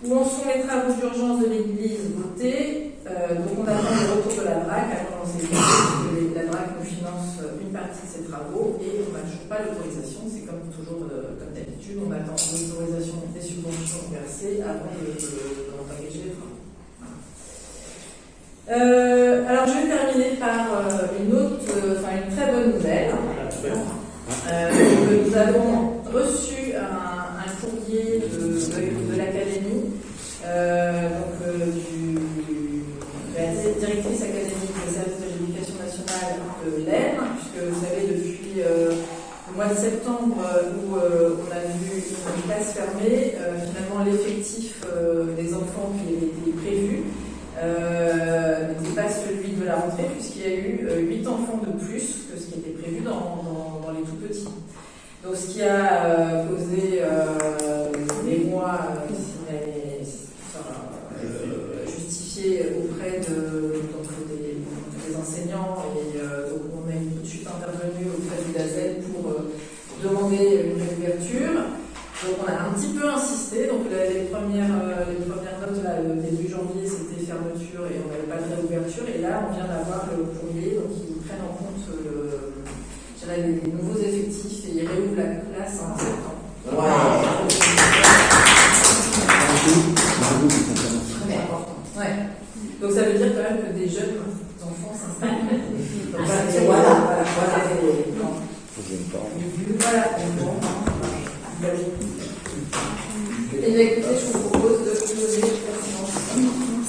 Où en sont les travaux d'urgence de l'église votés? Donc on attend le retour de la DRAC, à commencer la DRAC nous finance une partie de ces travaux et on n'a toujours pas l'autorisation, c'est comme toujours, comme d'habitude, on attend l'autorisation des subventions versées avant d'engager les travaux. Alors je vais terminer par une très bonne nouvelle. Nous avons reçu un courrier de l'académie, de la directrice académique des services de l'éducation nationale de l'Aisne, puisque vous savez depuis le mois de septembre où on a vu une classe fermée, finalement l'effectif des enfants qui avait été prévu n'était pas celui de la rentrée, puisqu'il y a eu 8 enfants de plus que ce qui était prévu dans les tout petits. Donc ce qui a posé des mois justifié auprès des enseignants, et donc on est tout de suite intervenu auprès du DAZEL pour demander une réouverture. Donc on a un petit peu insisté, donc les premières notes là, début janvier c'était fermeture et on n'avait pas de réouverture, et là on vient d'avoir le courrier, donc ils prennent en compte les nouveaux effectifs et ils réouvrent la classe en septembre. Très important. Ouais. Donc ça veut dire quand même que des jeunes enfants s'installent. Donc voilà. Et bien écoutez, je vous propose de closer la séance.